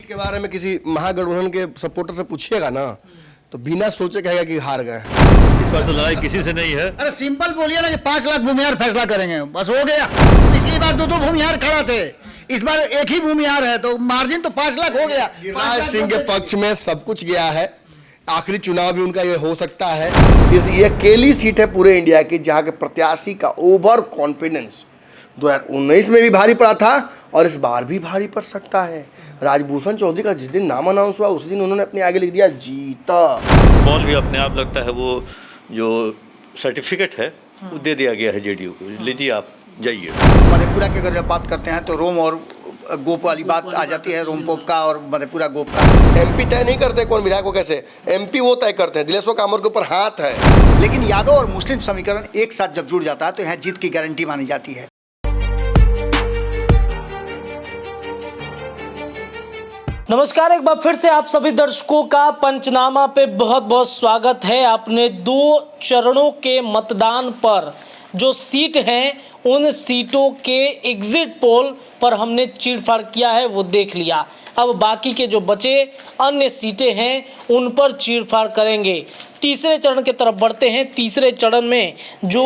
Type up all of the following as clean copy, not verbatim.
के बारे में किसी महागठबंधन के सपोर्टर से पूछिएगा ना तो बिना सोचे कहेगा कि हार गए। इस बार तो लड़ाई किसी से नहीं है। अरे सिंपल बोलिए ना कि 5 लाख भूमिहार फैसला करेंगे, बस हो गया। पिछली बार 2 भूमिहार खड़ा थे, इस बार एक ही भूमिहार है, तो मार्जिन तो 5 लाख हो गया। गिरिराज सिंह के पक्ष में सब कुछ गया है, आखिरी चुनाव भी उनका ये हो सकता है। ये अकेली सीट है पूरे इंडिया की जहाँ के प्रत्याशी का ओवर कॉन्फिडेंस 2019 में भी भारी पड़ा था और इस बार भी भारी पड़ सकता है। राजभूषण चौधरी का जिस दिन नाम अनाउंस हुआ उस दिन उन्होंने अपने आगे लिख दिया जीता। बॉल भी अपने आप लगता है, वो जो सर्टिफिकेट है वो दे दिया गया है जेडीयू को, लीजिए आप जाइए। मधेपुरा की अगर बात करते हैं तो रोम और गोप वाली बात आ जाती है, रोम पोप का और मधेपुरा गोप का। एमपी तय नहीं करते कौन विधायक को कैसे, एमपी वो तय करते हैं। दिलेश्वर कामर के ऊपर हाथ है। लेकिन यादव और मुस्लिम समीकरण एक साथ जब जुड़ जाता है तो यहाँ जीत की गारंटी मानी जाती है। नमस्कार, एक बार फिर से आप सभी दर्शकों का पंचनामा पे बहुत बहुत स्वागत है। आपने 2 चरणों के मतदान पर जो सीट हैं उन सीटों के एग्जिट पोल पर हमने चीरफाड़ किया है वो देख लिया। अब बाकी के जो बचे अन्य सीटें हैं उन पर चीरफाड़ करेंगे। तीसरे चरण की तरफ बढ़ते हैं। तीसरे चरण में जो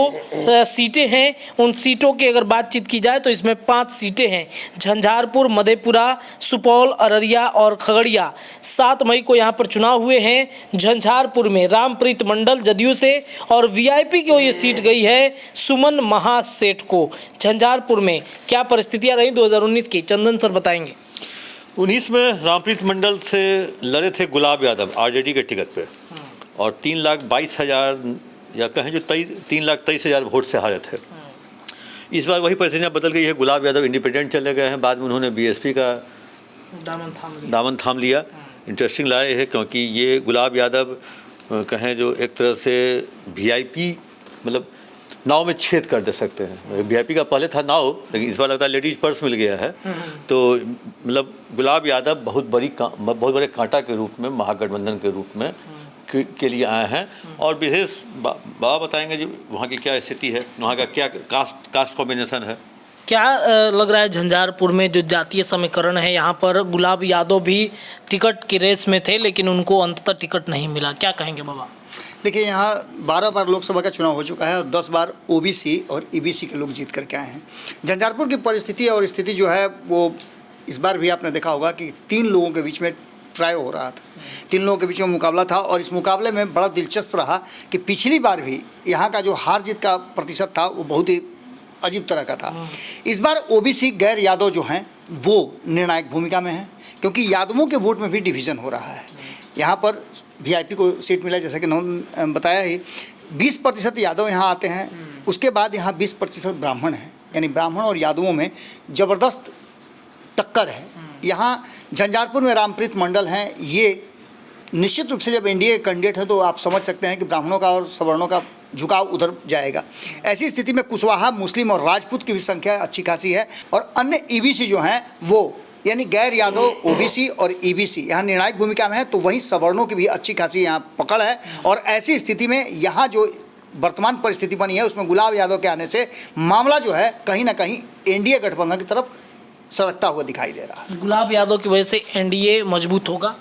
सीटें हैं उन सीटों की अगर बातचीत की जाए तो इसमें 5 सीटें हैं। झंझारपुर, मधेपुरा, सुपौल, अररिया और खगड़िया। 7 मई को यहाँ पर चुनाव हुए हैं। झंझारपुर में रामप्रीत मंडल जदयू से और वीआईपी को ये सीट गई है सुमन महासेठ को। झंझारपुर में क्या परिस्थितियाँ रही 2019 की, चंदन सर बताएंगे। 19 में रामप्रीत मंडल से लड़े थे गुलाब यादव आरजेडी के टिकट पे और 3,22,000 या कहें जो 3,23,000 वोट से हारे थे। इस बार वही परिस्थितियाँ बदल गई है। गुलाब यादव इंडिपेंडेंट चले गए हैं, बाद में उन्होंने बीएसपी का दामन थाम लिया। इंटरेस्टिंग लाए है क्योंकि ये गुलाब यादव कहें जो एक तरह से वीआईपी मतलब नाव में छेद कर दे सकते हैं। वीआईपी का पहले था नाव, लेकिन इस बार लगता है लेडीज पर्स मिल गया है। तो मतलब गुलाब यादव बहुत बड़े कांटा के रूप में महागठबंधन के रूप में के लिए आए हैं। और विशेष बाबा बताएंगे जी वहाँ की क्या स्थिति है, वहाँ का क्या कास्ट कॉम्बिनेशन है। क्या लग रहा है झंझारपुर में जो जातीय समीकरण है, यहाँ पर गुलाब यादव भी टिकट की रेस में थे लेकिन उनको अंततः टिकट नहीं मिला, क्या कहेंगे बाबा? देखिए, यहाँ 12 बार लोकसभा का चुनाव हो चुका है और 10 बार ओबीसी और ईबीसी के लोग जीत करके आए हैं। झंझारपुर की परिस्थिति और स्थिति जो है वो इस बार भी आपने देखा होगा कि 3 लोगों के बीच में ट्राई हो रहा था, 3 लोगों के बीच में मुकाबला था। और इस मुकाबले में बड़ा दिलचस्प रहा कि पिछली बार भी यहाँ का जो हार जीत का प्रतिशत था वो बहुत ही अजीब तरह का था। इस बार ओबीसी गैर यादव जो हैं वो निर्णायक भूमिका में हैं, क्योंकि यादवों के वोट में भी डिवीज़न हो रहा है। यहाँ पर वीआईपी को सीट मिला, जैसा कि उन्होंने बताया ही 20% यादव यहाँ आते हैं, उसके बाद यहाँ 20% ब्राह्मण हैं, यानी ब्राह्मण और यादवों में ज़बरदस्त टक्कर है। यहाँ झंझारपुर में रामप्रीत मंडल हैं, ये निश्चित रूप से जब एनडीए कैंडिडेट है तो आप समझ सकते हैं कि ब्राह्मणों का और सवर्णों का झुकाव उधर जाएगा। ऐसी स्थिति में कुशवाहा, मुस्लिम और राजपूत की भी संख्या अच्छी खासी है। और अन्य ईबीसी जो हैं वो यानी गैर यादव, ओबीसी और ईबीसी यहाँ निर्णायक भूमिका में है, तो वहीं सवर्णों की भी अच्छी खासी यहाँ पकड़ है। और ऐसी स्थिति में यहाँ जो वर्तमान परिस्थिति बनी है उसमें गुलाब यादव के आने से मामला जो है कहीं ना कहीं एनडीए गठबंधन की तरफ सरकता हुआ दिखाई दे रहा है। गुलाब यादव की वजह से एनडीए मजबूत होगा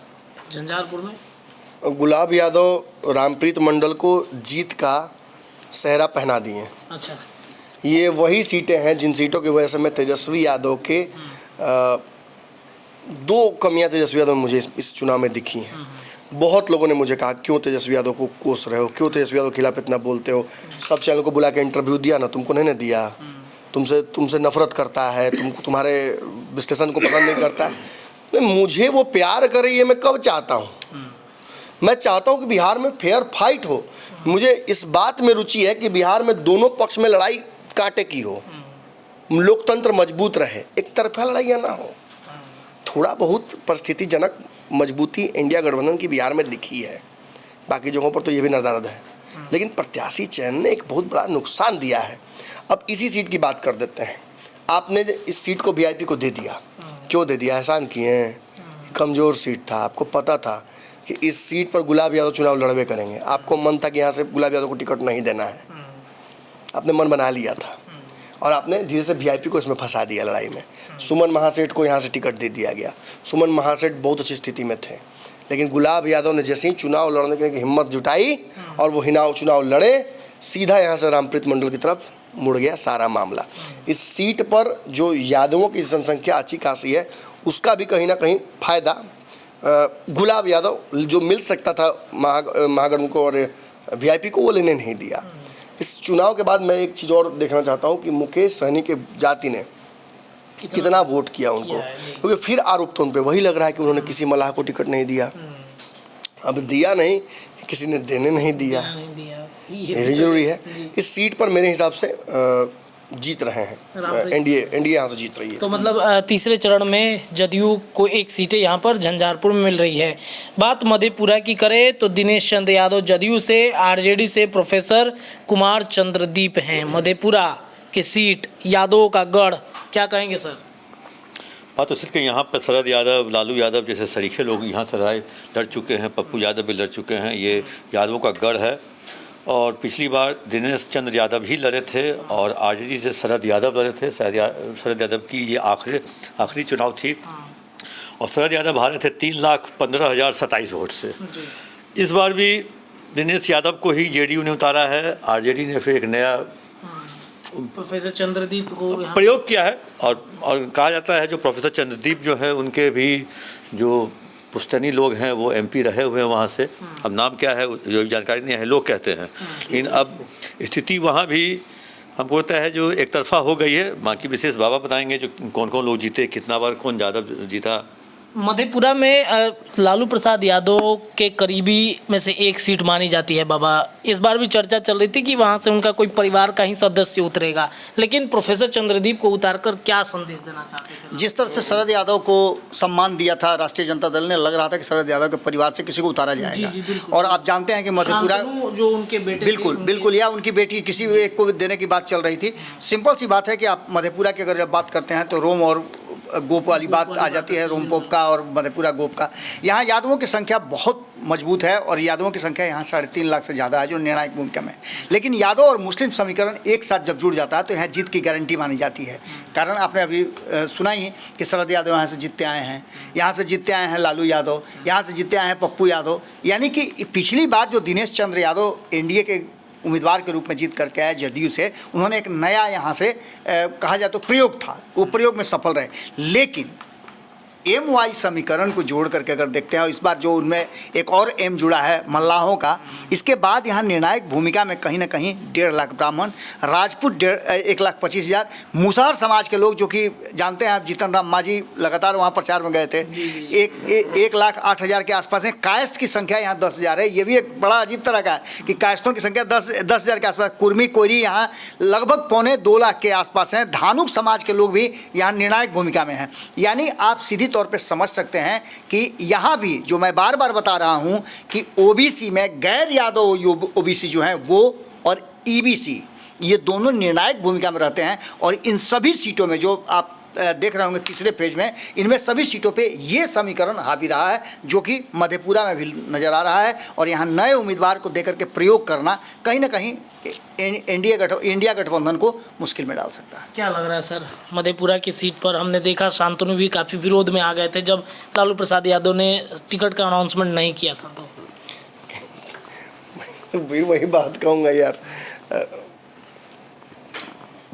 झंझारपुर में। गुलाब यादव रामप्रीत मंडल को जीत का सेहरा पहना दिए। अच्छा, ये वही सीटें हैं जिन सीटों की वजह से मैं तेजस्वी यादव के 2 कमियां तेजस्वी यादव में मुझे इस चुनाव में दिखी हैं। बहुत लोगों ने मुझे कहा क्यों तेजस्वी यादव को कोस रहे हो, क्यों तेजस्वी यादव के खिलाफ इतना बोलते हो, सब चैनल को बुला के इंटरव्यू दिया ना, तुमको नहीं दिया, तुमसे नफरत करता है, तुम्हारे विश्लेषण को पसंद नहीं करता है। मुझे वो प्यार करे ये मैं कब चाहता हूँ? मैं चाहता हूँ कि बिहार में फेयर फाइट हो। मुझे इस बात में रुचि है कि बिहार में दोनों पक्ष में लड़ाई कांटे की हो, लोकतंत्र मजबूत रहे, एक तरफा लड़ाइयाँ ना हो। थोड़ा बहुत परिस्थितिजनक मजबूती इंडिया गठबंधन की बिहार में दिखी है, बाकी जगहों पर तो ये भी नदारद है। लेकिन प्रत्याशी चयन ने एक बहुत बड़ा नुकसान दिया है। अब इसी सीट की बात कर देते हैं। आपने इस सीट को वीआईपी को दे दिया, क्यों दे दिया? एहसान किए हैं, कमज़ोर सीट था, आपको पता था कि इस सीट पर गुलाब यादव चुनाव लड़वे करेंगे, आपको मन था कि यहाँ से गुलाब यादव को टिकट नहीं देना है, आपने मन बना लिया था। और आपने धीरे से वीआईपी को इसमें फंसा दिया लड़ाई में। सुमन महासेठ को यहाँ से टिकट दे दिया गया। सुमन महासेठ बहुत अच्छी स्थिति में थे, लेकिन गुलाब यादव ने जैसे ही चुनाव लड़ने की हिम्मत जुटाई और वो चुनाव लड़े, सीधा यहाँ से रामप्रीत मंडल की तरफ मुड़ गया सारा मामला। इस सीट पर जो यादवों की जनसंख्या अच्छी खासी है, उसका भी कहीं ना कहीं फ़ायदा गुलाब यादव जो मिल सकता था महागठबंधन को और वीआईपी को, वो लेने नहीं दिया। इस चुनाव के बाद मैं एक चीज़ और देखना चाहता हूँ कि मुकेश सहनी के जाति ने कितना वोट किया उनको, क्योंकि फिर आरोप तो उन पर वही लग रहा है कि उन्होंने किसी मलाह को टिकट नहीं दिया। अब दिया नहीं, किसी ने देने नहीं दिया, ये भी जरूरी है। इस सीट पर मेरे हिसाब से जीत रहे हैं एनडीए यहाँ से जीत रही है। तो मतलब तीसरे चरण में जदयू को एक सीटें यहाँ पर झंझारपुर में मिल रही है। बात मधेपुरा की करें तो दिनेश चंद्र यादव जदयू से, आरजेडी से प्रोफेसर कुमार चंद्रदीप हैं। मधेपुरा की सीट यादवों का गढ़, क्या कहेंगे सर? बात तो सिर्फ यहाँ पर शरद यादव, लालू यादव जैसे सरीखे लोग यहाँ से लड़ चुके हैं, पप्पू यादव भी लड़ चुके हैं, ये यादवों का गढ़ है। और पिछली बार दिनेश चंद्र यादव ही लड़े थे और आरजेडी से शरद यादव लड़े थे। शरद यादव की ये आखिरी चुनाव थी और शरद यादव हारे थे 3,15,027 वोट से। इस बार भी दिनेश यादव को ही जेडीयू ने उतारा है, आरजेडी ने फिर एक नया प्रोफेसर चंद्रदीप को प्रयोग किया है। और कहा जाता है जो प्रोफेसर चंद्रदीप जो है उनके भी जो पुश्तैनी लोग हैं वो एमपी रहे हुए हैं वहाँ से। अब नाम क्या है जो जानकारी नहीं है, लोग कहते हैं। लेकिन अब स्थिति वहाँ भी हमको लगता है जो एक तरफा हो गई है। बाकी विशेष बाबा बताएंगे जो कौन कौन लोग जीते, कितना बार कौन ज़्यादा जीता। मधेपुरा में लालू प्रसाद यादव के करीबी में से एक सीट मानी जाती है बाबा। इस बार भी चर्चा चल रही थी कि वहाँ से उनका कोई परिवार का ही सदस्य उतरेगा, लेकिन प्रोफेसर चंद्रदीप को उतारकर क्या संदेश देना चाहते थे? जिस तरह से शरद यादव को सम्मान दिया था राष्ट्रीय जनता दल ने, लग रहा था कि शरद यादव के परिवार से किसी को उतारा जाएगा। और आप जानते हैं कि मधेपुरा जो उनके बेटे बिल्कुल या उनकी बेटी किसी एक को देने की बात चल रही थी। सिंपल सी बात है कि आप मधेपुरा की अगर बात करते हैं तो रोम और गोप वाली बात आ जाती है, रोम पोप का और मधेपुरा गोप का। यहाँ यादवों की संख्या बहुत मजबूत है और यादवों की संख्या यहाँ 3.5 लाख से ज़्यादा है जो निर्णायक भूमिका में। लेकिन यादव और मुस्लिम समीकरण एक साथ जब जुड़ जाता है तो यहाँ जीत की गारंटी मानी जाती है। कारण आपने अभी सुना ही कि शरद यादव यहाँ से जीतते आए हैं, यहाँ से जीतते आए हैं लालू यादव, यहाँ से जीतते आए हैं पप्पू यादव। यानी कि पिछली बार जो दिनेश चंद्र यादव एनडीए के उम्मीदवार के रूप में जीत करके आए जदयू से, उन्होंने एक नया यहाँ से कहा जाए तो प्रयोग था, वो प्रयोग में सफल रहे। लेकिन MY समीकरण को जोड़ करके अगर देखते हैं, इस बार जो उनमें एक और M जुड़ा है मल्लाहों का, इसके बाद यहाँ निर्णायक भूमिका में कहीं ना कहीं 1.5 लाख ब्राह्मण, राजपूत 1,25,000, मुसहर समाज के लोग जो कि जानते हैं आप, जीतन राम मांझी लगातार वहाँ प्रचार में गए थे, 1,08,000 के आसपास है। कायस्थ की संख्या यहाँ 10,000 है। ये भी एक बड़ा अजीब तरह का है कि कायस्थों की संख्या 10,000 के आसपास। कुर्मी कोयरी यहाँ लगभग 1.25 लाख के आसपास हैं। धानुक समाज के लोग भी यहाँ निर्णायक भूमिका में हैं। यानी आप सीधी तौर पे समझ सकते हैं कि यहाँ भी जो मैं बार बार बता रहा हूँ कि ओबीसी में गैर यादव ओबीसी जो हैं वो और ईबीसी, ये दोनों निर्णायक भूमिका में रहते हैं। और इन सभी सीटों में जो आप देख रहे होंगे तीसरे पेज में, इनमें सभी सीटों पे ये समीकरण हावी रहा है जो कि मधेपुरा में भी नज़र आ रहा है। और यहाँ नए उम्मीदवार को देकर के प्रयोग करना कहीं ना कहीं इंडिया गठबंधन को मुश्किल में डाल सकता है। क्या लग रहा है सर, मधेपुरा की सीट पर हमने देखा शांतनु भी काफ़ी विरोध में आ गए थे जब लालू प्रसाद यादव ने टिकट का अनाउंसमेंट नहीं किया था। तो फिर वही बात कहूँगा यार,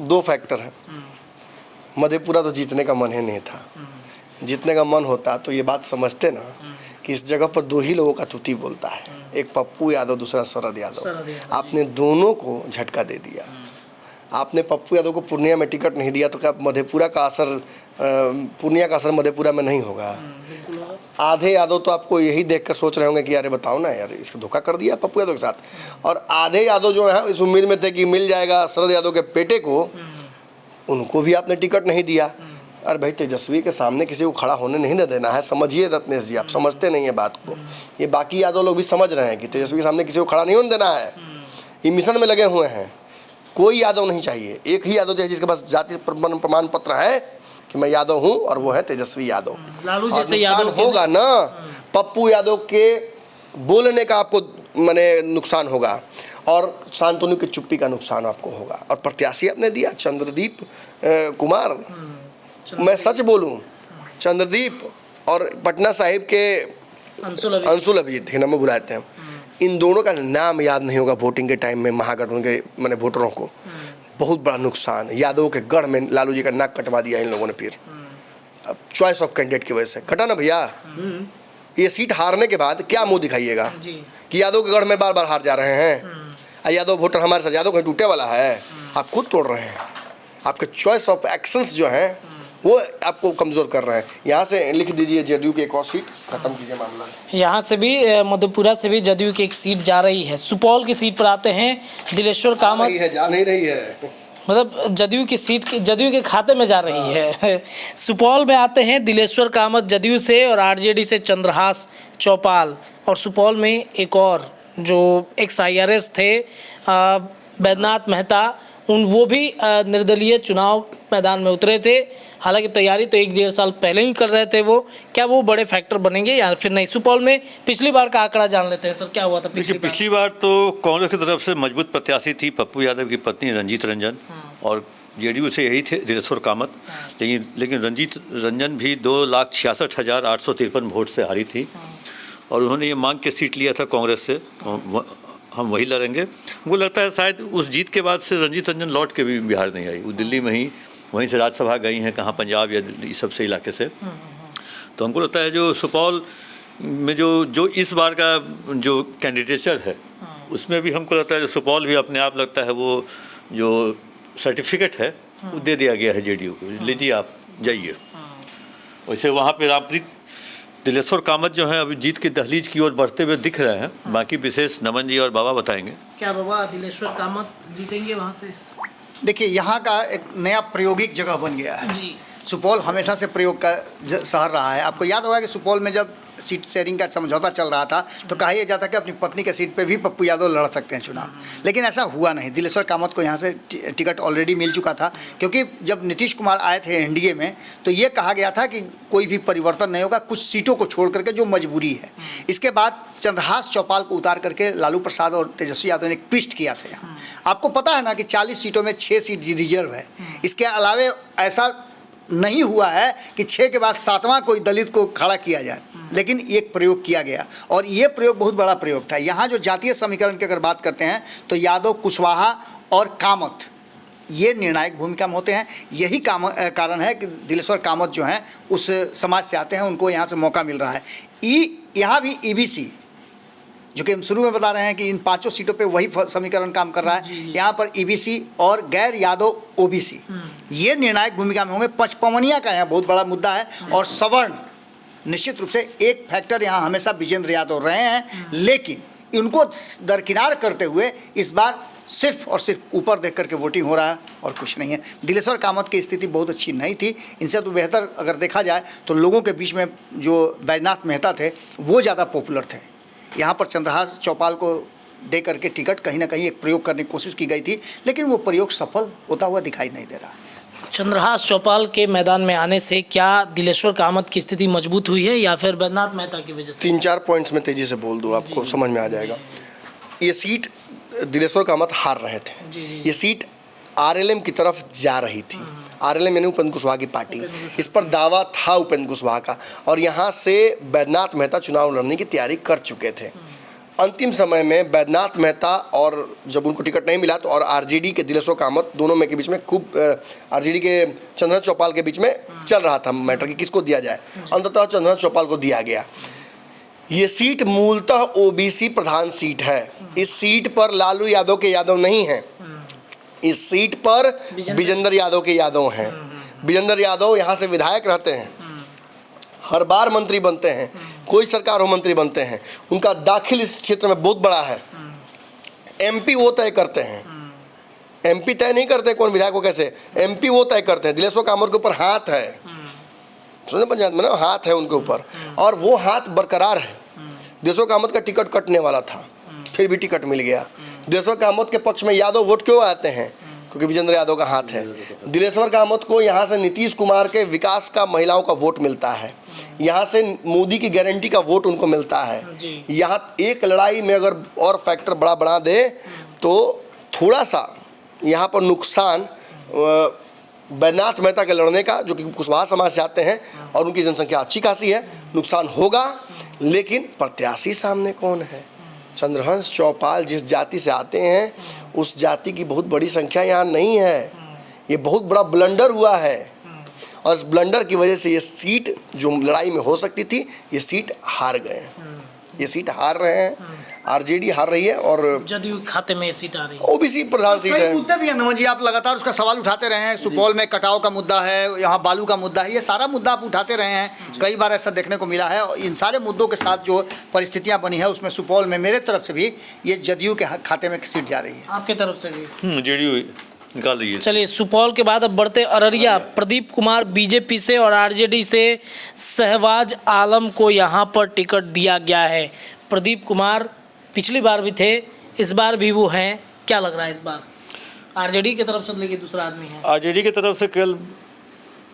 2 फैक्टर है। मधेपुरा तो जीतने का मन ही नहीं था। जीतने का मन होता तो ये बात समझते ना कि इस जगह पर 2 ही लोगों का तुती बोलता है, एक पप्पू यादव, दूसरा शरद यादव। आपने दोनों को झटका दे दिया। आपने पप्पू यादव को पूर्णिया में टिकट नहीं दिया तो क्या मधेपुरा का असर, पूर्णिया का असर मधेपुरा में नहीं होगा? आधे यादव तो आपको यही देख कर सोच रहे होंगे कि यार बताओ ना यार, इसको धोखा कर दिया पप्पू यादव के साथ। और आधे यादव जो है इस उम्मीद में थे कि मिल जाएगा शरद यादव के बेटे को, उनको भी आपने टिकट नहीं दिया। अरे भाई, तेजस्वी के सामने किसी को खड़ा होने नहीं देना है, समझिए रत्नेश जी, आप समझते नहीं है बात को। ये बाकी यादव लोग भी समझ रहे हैं कि तेजस्वी के सामने किसी को खड़ा नहीं होने देना है। ये मिशन में लगे हुए हैं। कोई यादव नहीं चाहिए, एक ही यादव चाहिए जिसके पास जाति प्रमाण पत्र है कि मैं यादव हूँ, और वो है तेजस्वी यादव। लालू जैसे यादव होगा ना, पप्पू यादव के बोलने का आपको माने नुकसान होगा, और शांतनु की चुप्पी का नुकसान आपको होगा। और प्रत्याशी आपने दिया चंद्रदीप कुमार, मैं सच बोलूं, चंद्रदीप और पटना साहिब के अंशुल अभिजीत के नाम में बुलाते हैं, इन दोनों का नाम याद नहीं होगा वोटिंग के टाइम में महागठबंधन के माने वोटरों को। बहुत बड़ा नुकसान, यादव के गढ़ में लालू जी का नाक कटवा दिया इन लोगों ने। फिर अब चॉइस ऑफ कैंडिडेट की वजह से कटा ना भैया। ये सीट हारने के बाद क्या मुंह दिखाइएगा कि यादव के गढ़ में बार बार हार जा रहे हैं, यादव वोटर हमारे साथ, यादव कहीं टूटे वाला है, आप खुद तोड़ रहे हैं। आपके चॉइस ऑफ एक्शंस जो हैं वो आपको कमज़ोर कर रहे हैं। यहाँ से लिख दीजिए जदयू की एक और सीट, खत्म कीजिए मामला। यहाँ से भी मधेपुरा से भी जदयू की एक सीट जा रही है। सुपौल की सीट पर आते हैं, दिलेश्वर कामत जा नहीं रही है, मतलब जदयू की सीट जदयू के खाते में जा रही है। सुपौल में आते हैं दिलेश्वर कामत जदयू से और आरजेडी से चंद्रहास चौपाल। और सुपौल में एक और जो एक्स IRS थे बैद्यनाथ मेहता, वो भी निर्दलीय चुनाव मैदान में उतरे थे। हालांकि तैयारी तो 1-1.5 साल पहले ही कर रहे थे वो। क्या वो बड़े फैक्टर बनेंगे या फिर नहीं? सुपौल में पिछली बार का आंकड़ा जान लेते हैं सर, क्या हुआ था पिछली बार तो कांग्रेस की तरफ से मजबूत प्रत्याशी थी पप्पू यादव की पत्नी रंजीत रंजन, और जेडीयू से यही थे दिलेश्वर कामत। लेकिन रंजीत रंजन भी 2,66,853 वोट से हारी थी, और उन्होंने ये मांग के सीट लिया था कांग्रेस से, हम वही लड़ेंगे। मुझे लगता है शायद उस जीत के बाद से रंजीत रंजन लौट के भी बिहार नहीं आई, वो दिल्ली में ही वहीं से राज्यसभा गई हैं, कहाँ पंजाब या दिल्ली सबसे इलाके से। तो हमको लगता है जो सुपौल में जो इस बार का जो कैंडिडेचर है उसमें भी हमको लगता है जो सुपौल भी अपने आप लगता है वो जो सर्टिफिकेट है वो दे दिया गया है जेडीयू को, लीजिए आप जाइए। वैसे वहाँ पे रामप्रीत दिलेश्वर कामत जो है अभी जीत की दहलीज की ओर बढ़ते हुए दिख रहे हैं। बाकी विशेष नमन जी और बाबा बताएंगे। क्या बाबा दिलेश्वर कामत जीतेंगे वहाँ से? देखिए, यहाँ का एक नया प्रायोगिक जगह बन गया है जी। सुपौल हमेशा से प्रयोग का शहर रहा है। आपको याद होगा कि सुपौल में जब सीट शेयरिंग का समझौता चल रहा था तो कहा यह जाता कि अपनी पत्नी के सीट पे भी पप्पू यादव लड़ सकते हैं चुनाव, लेकिन ऐसा हुआ नहीं। दिलेश्वर कामत को यहाँ से टिकट ऑलरेडी मिल चुका था, क्योंकि जब नीतीश कुमार आए थे एनडीए में तो ये कहा गया था कि कोई भी परिवर्तन नहीं होगा, कुछ सीटों को छोड़ करके जो मजबूरी है। इसके बाद चंद्रहास चौपाल को उतार करके लालू प्रसाद और तेजस्वी यादव ने एक ट्विस्ट किया था यहाँ। आपको पता है ना कि 40 सीटों में 6 सीट रिजर्व है। इसके अलावे ऐसा नहीं हुआ है कि 6 के बाद 7वां कोई दलित को खड़ा किया जाए, लेकिन एक प्रयोग किया गया, और ये प्रयोग बहुत बड़ा प्रयोग था। यहाँ जो जातीय समीकरण की अगर बात करते हैं तो यादव, कुशवाहा और कामत ये निर्णायक भूमिका में होते हैं। यही कारण है कि दिलेश्वर कामत जो हैं उस समाज से आते हैं, उनको यहाँ से मौका मिल रहा है। यहाँ भी EBC, जो कि हम शुरू में बता रहे हैं कि इन 5 सीटों पे वही समीकरण काम कर रहा है। यहाँ पर EBC और गैर यादव OBC ये निर्णायक भूमिका में होंगे। पचपवनिया का यहाँ बहुत बड़ा मुद्दा है, और सवर्ण निश्चित रूप से एक फैक्टर यहाँ हमेशा विजेंद्र यादव रहे हैं, लेकिन इनको दरकिनार करते हुए इस बार सिर्फ और सिर्फ ऊपर देख करके वोटिंग हो रहा है और कुछ नहीं है। दिलेश्वर कामत की स्थिति बहुत अच्छी नहीं थी। इनसे तो बेहतर अगर देखा जाए तो लोगों के बीच में जो बैद्यनाथ मेहता थे वो ज़्यादा पॉपुलर थे। यहाँ पर चंद्रहास चौपाल को दे करके टिकट कहीं ना कहीं एक प्रयोग करने की कोशिश की गई थी, लेकिन वो प्रयोग सफल होता हुआ दिखाई नहीं दे रहा। चंद्रहास चौपाल के मैदान में आने से क्या दिलेश्वर कामत की स्थिति मजबूत हुई है या फिर बैद्यनाथ मेहता की वजह से? 3-4 पॉइंट्स में तेज़ी से बोल दूँ, आपको समझ में आ जाएगा। ये सीट दिलेश्वर कामत हार रहे थे, ये सीट RLM की तरफ जा रही थी। RLM यानी उपेंद्र कुशवाहा की पार्टी, इस पर दावा था उपेंद्र कुशवाहा का, और यहाँ से बैद्यनाथ मेहता चुनाव लड़ने की तैयारी कर चुके थे। अंतिम समय में बैद्यनाथ मेहता और जब उनको टिकट नहीं मिला तो और आरजेडी के दिलेश्वर कामत दोनों में के बीच में खूब आरजेडी के चंद्रहास चौपाल के बीच में चल रहा था मैटर कि किसको दिया जाए। अंततः चंद्रहास चौपाल को दिया गया। ये सीट मूलतः OBC प्रधान सीट है। इस सीट पर लालू यादव के यादव नहीं हैं, इस सीट पर विजेंद्र यादव के यादव हैं। विजेंद्र यादव यहाँ से विधायक रहते हैं, हर बार मंत्री बनते हैं, कोई सरकार हो मंत्री बनते हैं। उनका दाखिल इस क्षेत्र में बहुत बड़ा है। MP वो तय करते हैं, MP तय नहीं करते कौन विधायक को कैसे, MP वो तय करते हैं। दिलेश्वर कामत के ऊपर हाथ है, सुने पंचायत में ना, हाथ है उनके ऊपर, और वो हाथ बरकरार है। दिलेश्वर कामत का टिकट कटने वाला था, फिर भी टिकट मिल गया। दिलेश्वर कामत के पक्ष में यादव वोट क्यों आते हैं? क्योंकि विजेंद्र यादव का हाथ है। दिलेश्वर कामत को यहाँ से नीतीश कुमार के विकास का, महिलाओं का वोट मिलता है। यहाँ से मोदी की गारंटी का वोट उनको मिलता है। यहाँ एक लड़ाई में अगर और फैक्टर बड़ा बढ़ा दे तो थोड़ा सा यहाँ पर नुकसान बैद्यनाथ मेहता के लड़ने का, जो कि कुशवाहा समाज से आते हैं और उनकी जनसंख्या अच्छी खासी है, नुकसान होगा। लेकिन प्रत्याशी सामने कौन है? चंद्रहंस चौपाल जिस जाति से आते हैं उस जाति की बहुत बड़ी संख्या यहाँ नहीं है। ये बहुत बड़ा ब्लंडर हुआ है और इस ब्लंडर की वजह से ये सीट जो लड़ाई में हो सकती थी, ये सीट हार गए हैं। ये सीट हार रहे हैं, आरजेडी हार रही है और जदयू खाते में सीट आ रही है। ओबीसी प्रधान सीट कई है। मुद्दे भी हैं नमन जी, आप लगातार उसका सवाल उठाते रहे हैं। सुपौल में कटाव का मुद्दा है, यहाँ बालू का मुद्दा है, ये सारा मुद्दा आप उठाते रहे हैं। कई बार ऐसा देखने को मिला है और इन सारे मुद्दों के साथ जो परिस्थितियाँ बनी है उसमें सुपौल में मेरे तरफ से भी ये जदयू के खाते में सीट जा रही है। आपके तरफ से भी जेडीयू निकाल लीजिए। चलिए, सुपौल के बाद अब बढ़ते अररिया। प्रदीप कुमार बीजेपी से और आरजेडी से शहबाज आलम को यहाँ पर टिकट दिया गया है। प्रदीप कुमार पिछली बार भी थे, इस बार भी वो हैं। क्या लग रहा है इस बार आरजेडी की तरफ से, लेकिन दूसरा आदमी है? आरजेडी की तरफ से केवल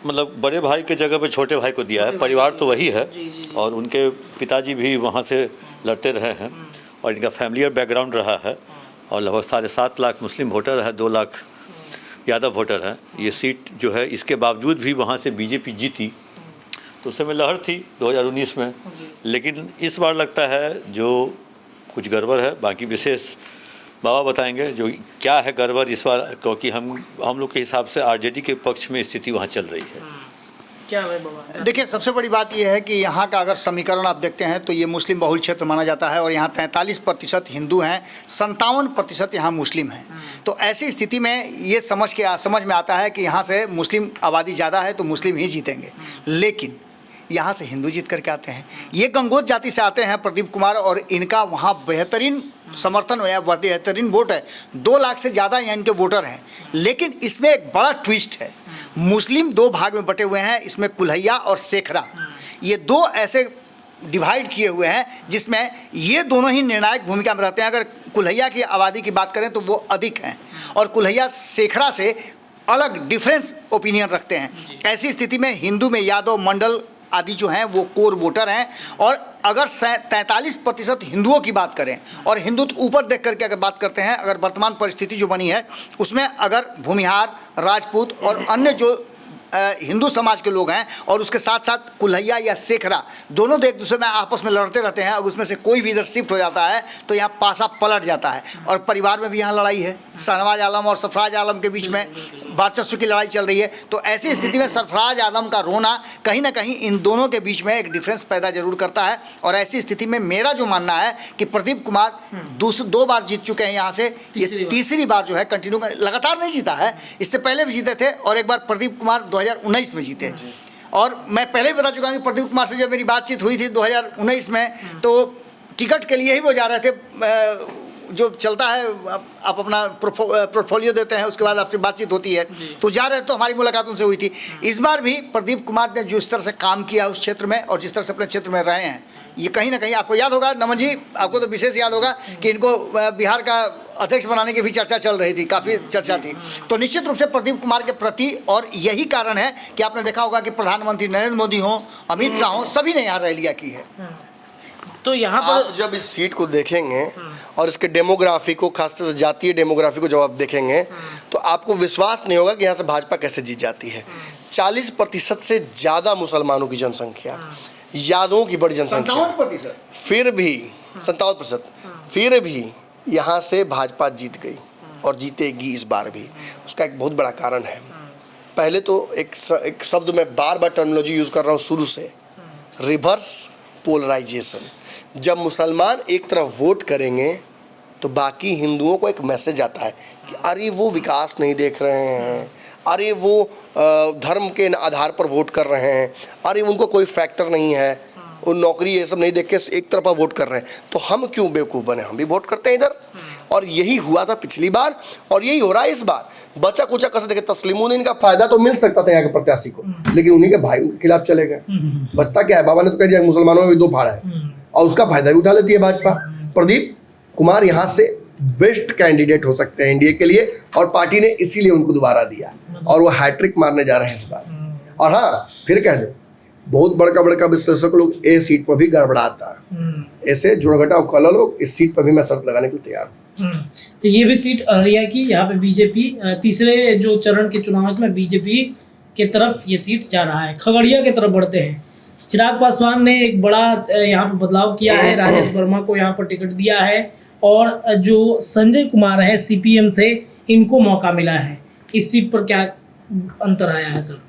मतलब बड़े भाई के जगह पे छोटे भाई को दिया है। परिवार तो वही है और उनके पिताजी भी वहाँ से लड़ते रहे हैं और इनका फैमिलियर बैकग्राउंड रहा है और लगभग 7.5 लाख मुस्लिम वोटर है, 2 लाख यादव वोटर हैं। ये सीट जो है इसके बावजूद भी वहाँ से बीजेपी जीती, तो उस समय लहर थी 2019 में। लेकिन इस बार लगता है जो कुछ गड़बड़ है, बाकी विशेष बाबा बताएंगे जो क्या है गड़बड़ इस बार, क्योंकि हम लोग के हिसाब से आरजेडी के पक्ष में स्थिति वहाँ चल रही है। क्या है बाबा? देखिए, सबसे बड़ी बात यह है कि यहाँ का अगर समीकरण आप देखते हैं तो ये मुस्लिम बहुल क्षेत्र माना जाता है और यहाँ 43% हिंदू हैं, 57% यहाँ मुस्लिम हैं। तो ऐसी स्थिति में ये समझ में आता है कि यहाँ से मुस्लिम आबादी ज़्यादा है तो मुस्लिम ही जीतेंगे। लेकिन यहाँ से हिंदू जीत करके आते हैं। ये गंगोत जाति से आते हैं प्रदीप कुमार और इनका वहाँ बेहतरीन समर्थन या बेहतरीन वोट है। 2 लाख से ज़्यादा यहाँ इनके वोटर हैं। लेकिन इसमें एक बड़ा ट्विस्ट है, मुस्लिम 2 भाग में बटे हुए हैं। इसमें कुल्हैया और शेखरा, ये 2 ऐसे डिवाइड किए हुए हैं जिसमें ये दोनों ही निर्णायक भूमिका में रहते हैं। अगर कुल्हैया की आबादी की बात करें तो वो अधिक हैं और कुल्हैया शेखरा से अलग डिफरेंस ओपिनियन रखते हैं। ऐसी स्थिति में हिंदू में यादव मंडल आदि जो हैं वो कोर वोटर हैं। और अगर 43% हिंदुओं की बात करें और हिंदुत्व ऊपर देख करके अगर बात करते हैं, अगर वर्तमान परिस्थिति जो बनी है उसमें अगर भूमिहार, राजपूत और अन्य जो हिंदू समाज के लोग हैं और उसके साथ साथ कुल्हैया या शेखरा दोनों तो एक दूसरे में आपस में लड़ते रहते हैं। अगर उसमें से कोई भी इधर शिफ्ट हो जाता है तो यहाँ पासा पलट जाता है। और परिवार में भी यहाँ लड़ाई है, शहनवाज आलम और सरफराज आलम के बीच में वर्चस्व की लड़ाई चल रही है। तो ऐसी स्थिति में सरफराज आलम का रोना कहीं ना कहीं इन दोनों के बीच में एक डिफरेंस पैदा जरूर करता है। और ऐसी स्थिति में मेरा जो मानना है कि प्रदीप कुमार 2 बार जीत चुके हैं यहाँ से, ये तीसरी बार जो है कंटिन्यू लगातार नहीं जीता है, इससे पहले भी जीते थे और एक बार प्रदीप कुमार 2019 में जीते। और मैं पहले भी बता चुका हूँ कि प्रदीप कुमार से जब मेरी बातचीत हुई थी 2019 में तो टिकट के लिए ही वो जा रहे थे। जो चलता है आप अपना पोर्टफोलियो देते हैं, उसके बाद आपसे बातचीत होती है, तो जा रहे तो हमारी मुलाकात उनसे हुई थी। इस बार भी प्रदीप कुमार ने जिस तरह से काम किया उस क्षेत्र में और जिस तरह से अपने क्षेत्र में रहे हैं, ये कहीं ना कहीं आपको याद होगा नमन जी, आपको तो विशेष याद होगा कि इनको बिहार का अध्यक्ष बनाने की भी चर्चा चल रही थी, काफ़ी चर्चा थी। तो निश्चित रूप से प्रदीप कुमार के प्रति, और यही कारण है कि आपने देखा होगा कि प्रधानमंत्री नरेंद्र मोदी हों, अमित शाह हों, सभी ने यहाँ रैलियाँ की है। तो यहाँ आप पर जब इस सीट को देखेंगे और इसके डेमोग्राफी को, खासतौर से जातीय डेमोग्राफी को जब आप देखेंगे तो आपको विश्वास नहीं होगा कि यहाँ से भाजपा कैसे जीत जाती है। 40% से ज़्यादा मुसलमानों की जनसंख्या, यादवों की बड़ी जनसंख्या, 57%, फिर भी 57%, फिर भी यहाँ से भाजपा जीत गई और जीतेगी इस बार भी। उसका एक बहुत बड़ा कारण है। पहले तो एक शब्द मैं बार बार टर्मिनोलॉजी यूज़ कर रहा हूँ शुरू से, रिवर्स पोलराइजेशन। जब मुसलमान एक तरफ वोट करेंगे तो बाकी हिंदुओं को एक मैसेज आता है कि अरे वो विकास नहीं देख रहे हैं, अरे वो धर्म के आधार पर वोट कर रहे हैं, अरे उनको कोई फैक्टर नहीं है, वो नौकरी ये सब नहीं देख के एक तरफा वोट कर रहे हैं, तो हम क्यों बेवकूफ़ बने, हम भी वोट करते हैं इधर। और यही हुआ था पिछली बार और यही हो रहा है इस बार। बचा कुचा कैसे देखे, तस्लीमुद्दीन का फायदा तो मिल सकता था यहाँ के प्रत्याशी को, लेकिन उन्हीं के भाई के खिलाफ चले गए। बचता क्या है, बाबा ने तो कह दिया मुसलमानों में भी 2 फाड़ है और उसका फायदा भी उठा लेती है भाजपा। प्रदीप कुमार यहाँ से बेस्ट कैंडिडेट हो सकते हैं एनडीए के लिए और पार्टी ने इसीलिए उनको दोबारा दिया और वो हैट्रिक मारने जा रहे हैं इस बार। और हाँ, फिर कह दो बहुत बड़का बड़का विश्लेषक लोग ए सीट पर भी गड़बड़ाता है। ऐसे जुड़घटा और कलर लोग इस सीट पर भी मैं शर्त लगाने के लिए तैयार हूँ। तो ये भी सीट अररिया की, यहाँ पे बीजेपी तीसरे जो चरण के चुनाव में बीजेपी के तरफ ये सीट जा रहा है। खगड़िया के तरफ बढ़ते हैं। चिराग पासवान ने एक बड़ा यहाँ पर बदलाव किया है, राजेश वर्मा को यहाँ पर टिकट दिया है और जो संजय कुमार है सीपीएम से, इनको मौका मिला है। इस सीट पर क्या अंतर आया है सर?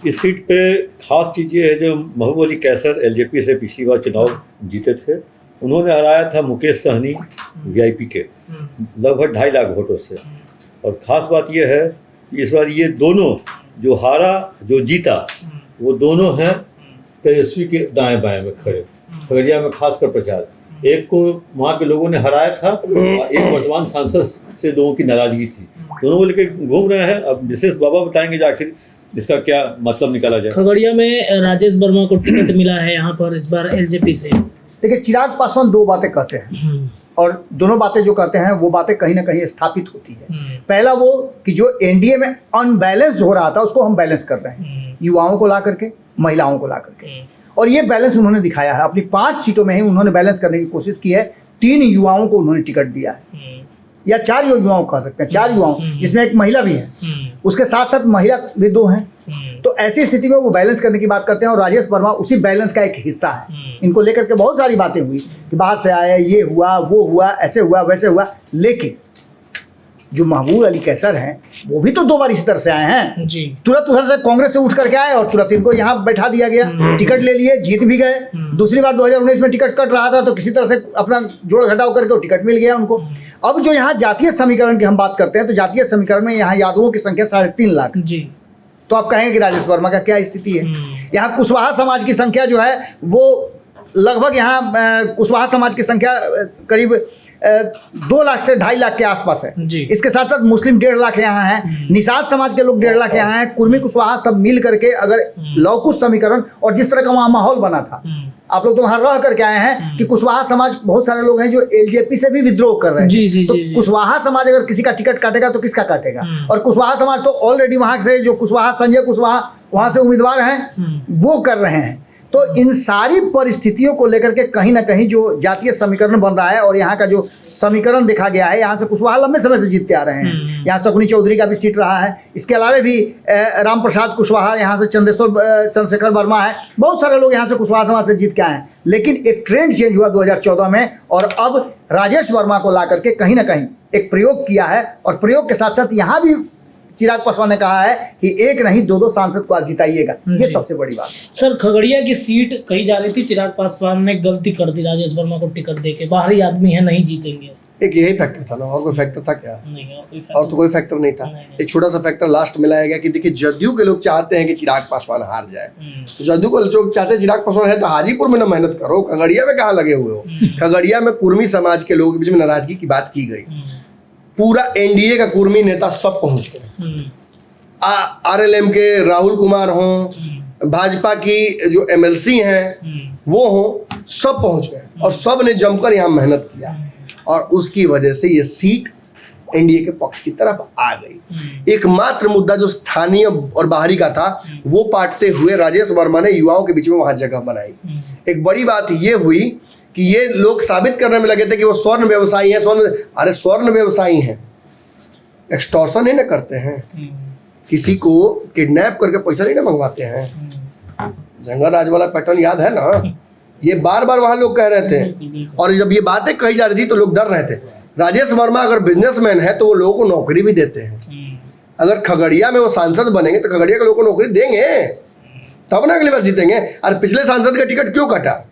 इस सीट पे खास चीज़ ये है, जो महबूब अली कैसर एलजेपी से पिछली बार चुनाव जीते थे, उन्होंने हराया था मुकेश सहनी वीआईपी के लगभग 2.5 लाख वोटों से। और ख़ास बात यह है कि इस बार ये दोनों, जो हारा जो जीता, वो दोनों हैं तेजस्वी के दाएं बाएं में खड़े। खगड़िया में खासकर प्रचार, एक को वहाँ के लोगों ने हराया था और एक वर्तमान सांसद से लोगों की नाराजगी थी, दोनों को लेकर घूम रहे हैं। अब विशेष बाबा बताएंगे जो आखिर इसका क्या मतलब निकाला जाए। खगड़िया में राजेश वर्मा को टिकट मिला है यहाँ पर इस बार एलजेपी से। देखिए, चिराग पासवान दो बातें कहते हैं और दोनों बातें जो कहते हैं वो बातें कहीं ना कहीं स्थापित होती है। पहला वो कि जो एनडीए में अनबैलेंस हो रहा था उसको हम बैलेंस कर रहे हैं, युवाओं को ला करके, महिलाओं को ला करके, और ये बैलेंस उन्होंने दिखाया है। अपनी 5 सीटों में ही उन्होंने बैलेंस करने की कोशिश की है। 3 युवाओं को उन्होंने टिकट दिया है, या 4 युवाओं कह सकते हैं, 4 युवाओं, जिसमें एक महिला भी है, उसके साथ साथ महिला भी 2 हैं। तो ऐसी स्थिति में वो बैलेंस करने की बात करते हैं और राजेश वर्मा उसी बैलेंस का एक हिस्सा है। इनको लेकर के बहुत सारी बातें हुई कि बाहर से आए, ये हुआ, वो हुआ, ऐसे हुआ, वैसे हुआ, लेकिन जो महबूब अली कैसर हैं वो भी तो 2 बार इसी तरह से आए हैं जी। तुरंत उधर से कांग्रेस से उठ करके आए और तुरंत इनको यहाँ बैठा दिया गया, टिकट ले लिए, जीत भी गए। दूसरी बार 2019 में टिकट कट रहा था तो किसी तरह से अपना जोड़ घटाव करके वो टिकट मिल गया उनको। अब जो यहाँ जातीय समीकरण की हम बात करते हैं तो जातीय समीकरण में यहाँ यादवों की संख्या 3.5 लाख जी। तो आप कहेंगे कि राजेश वर्मा का क्या स्थिति है। यहाँ कुशवाहा समाज की संख्या जो है वो लगभग यहाँ कुशवाहा समाज की संख्या करीब 2 लाख से 2.5 लाख के आसपास है जी। इसके साथ साथ मुस्लिम 1.5 लाख यहाँ है, निषाद समाज के लोग 1.5 लाख यहाँ हैं, कुर्मी कुशवाहा सब मिल करके अगर लौकुश समीकरण और जिस तरह का वहाँ माहौल बना था, आप लोग तो वहाँ रह करके आए हैं कि कुशवाहा समाज बहुत सारे लोग हैं जो एलजेपी से भी विद्रोह कर रहे हैं। जी, जी, तो जी, जी। कुशवाहा समाज अगर किसी का टिकट काटेगा तो किसका काटेगा? और कुशवाहा समाज तो ऑलरेडी वहां से जो कुशवाहा, संजय कुशवाहा वहां से उम्मीदवार हैं वो कर रहे हैं। तो इन सारी परिस्थितियों को लेकर के कहीं ना कहीं जो जातीय समीकरण बन रहा है और यहाँ का जो समीकरण देखा गया है, यहाँ से कुशवाहा लंबे समय से जीतते आ रहे हैं। यहाँ शकुनी चौधरी का भी सीट रहा है, इसके अलावा भी राम प्रसाद कुशवाहा, यहाँ से चंद्रशेखर वर्मा है, बहुत सारे लोग यहाँ से कुशवाहा समाज से जीत के आए हैं। लेकिन एक ट्रेंड चेंज हुआ 2014 में और अब राजेश वर्मा को ला करके कहीं ना कहीं एक प्रयोग किया है और प्रयोग के साथ साथ यहाँ भी चिराग पासवान ने कहा है कि एक नहीं 2 सांसद को आप जिताइएगा, ये सबसे बड़ी बात है। सर, खगड़िया की सीट कही जा रही थी चिराग पासवान ने गलती कर दी राजेश वर्मा को टिकट देके, बाहरी आदमी है, नहीं जीतेंगे। एक यही फैक्टर था ना, और कोई फैक्टर था क्या? नहीं, और तो कोई फैक्टर नहीं था। एक छोटा सा फैक्टर लास्ट में लाया गया कि देखिए जदयू के लोग चाहते हैं कि चिराग पासवान हार जाए, तो जदयू को लोग चाहते हैं चिराग पासवान है तो हाजीपुर में ना मेहनत करो, खगड़िया में कहाँ लगे हुए हो? खगड़िया में कुर्मी समाज के लोगों के बीच में नाराजगी की बात की गई, पूरा एनडीए का कुर्मी नेता सब पहुंच गए, आरएलएम के राहुल कुमार हों, भाजपा की जो एमएलसी हैं वो हों, सब पहुंच गए और सब ने जमकर यहाँ मेहनत किया और उसकी वजह से ये सीट एनडीए के पक्ष की तरफ आ गई। एकमात्र मुद्दा जो स्थानीय और बाहरी का था वो पाटते हुए राजेश वर्मा ने युवाओं के बीच में वहां जगह बनाई। एक बड़ी बात ये हुई कि ये लोग साबित करने में लगे थे कि वो स्वर्ण व्यवसायी हैं। अरे स्वर्ण व्यवसायी हैं, एक्सटॉर्शन ही ना करते हैं, किसी को किडनैप करके पैसा नहीं ना मंगवाते हैं। जंगल राज वाला पैटर्न याद है ना, ये बार बार वहां लोग कह रहे थे और जब ये बातें कही जा रही थी तो लोग डर रहे थे। राजेश वर्मा अगर बिजनेसमैन है तो वो लोगों को नौकरी भी देते हैं। अगर खगड़िया में वो सांसद बनेंगे तो खगड़िया के लोगों को नौकरी देंगे तब ना अगली बार जीतेंगे। और पिछले सांसद का टिकट क्यों कटा?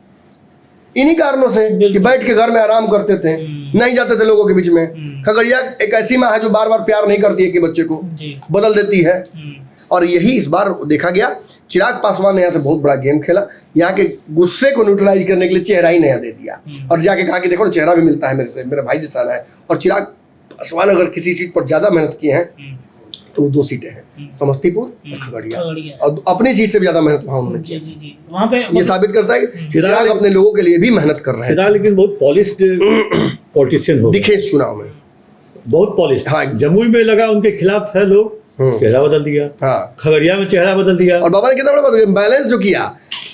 इन्हीं कारणों से कि बैठ के घर में आराम करते थे, नहीं जाते थे लोगों के बीच में। खगड़िया एक ऐसी माँ है जो बार बार प्यार नहीं करती है कि बच्चे को बदल देती है और यही इस बार देखा गया। चिराग पासवान ने यहाँ से बहुत बड़ा गेम खेला, यहाँ के गुस्से को न्यूट्रलाइज करने के लिए चेहरा ही नया दे दिया और जाके कहा कि देखो चेहरा भी मिलता है मेरे से, मेरा भाई जैसा है। और चिराग पासवान अगर किसी सीट पर ज्यादा मेहनत किए हैं तो 2 सीटें हैं, समस्तीपुर और खगड़िया, और अपनी सीट से भी ज्यादा मेहनत वहां उन्होंने की। वहां पे ये साबित करता है कि चिराग अपने लोगों के लिए भी मेहनत कर रहे हैं। लेकिन बहुत पॉलिश्ड पॉलिटिशियन हो दिखे इस चुनाव में, बहुत पॉलिश। हाँ। जमुई में लगा उनके खिलाफ है लोग, चेहरा बदल दिया। हाँ। खगड़िया में चेहरा बदल दिया। और बाबा ने कितना बड़ा बैलेंस जो किया,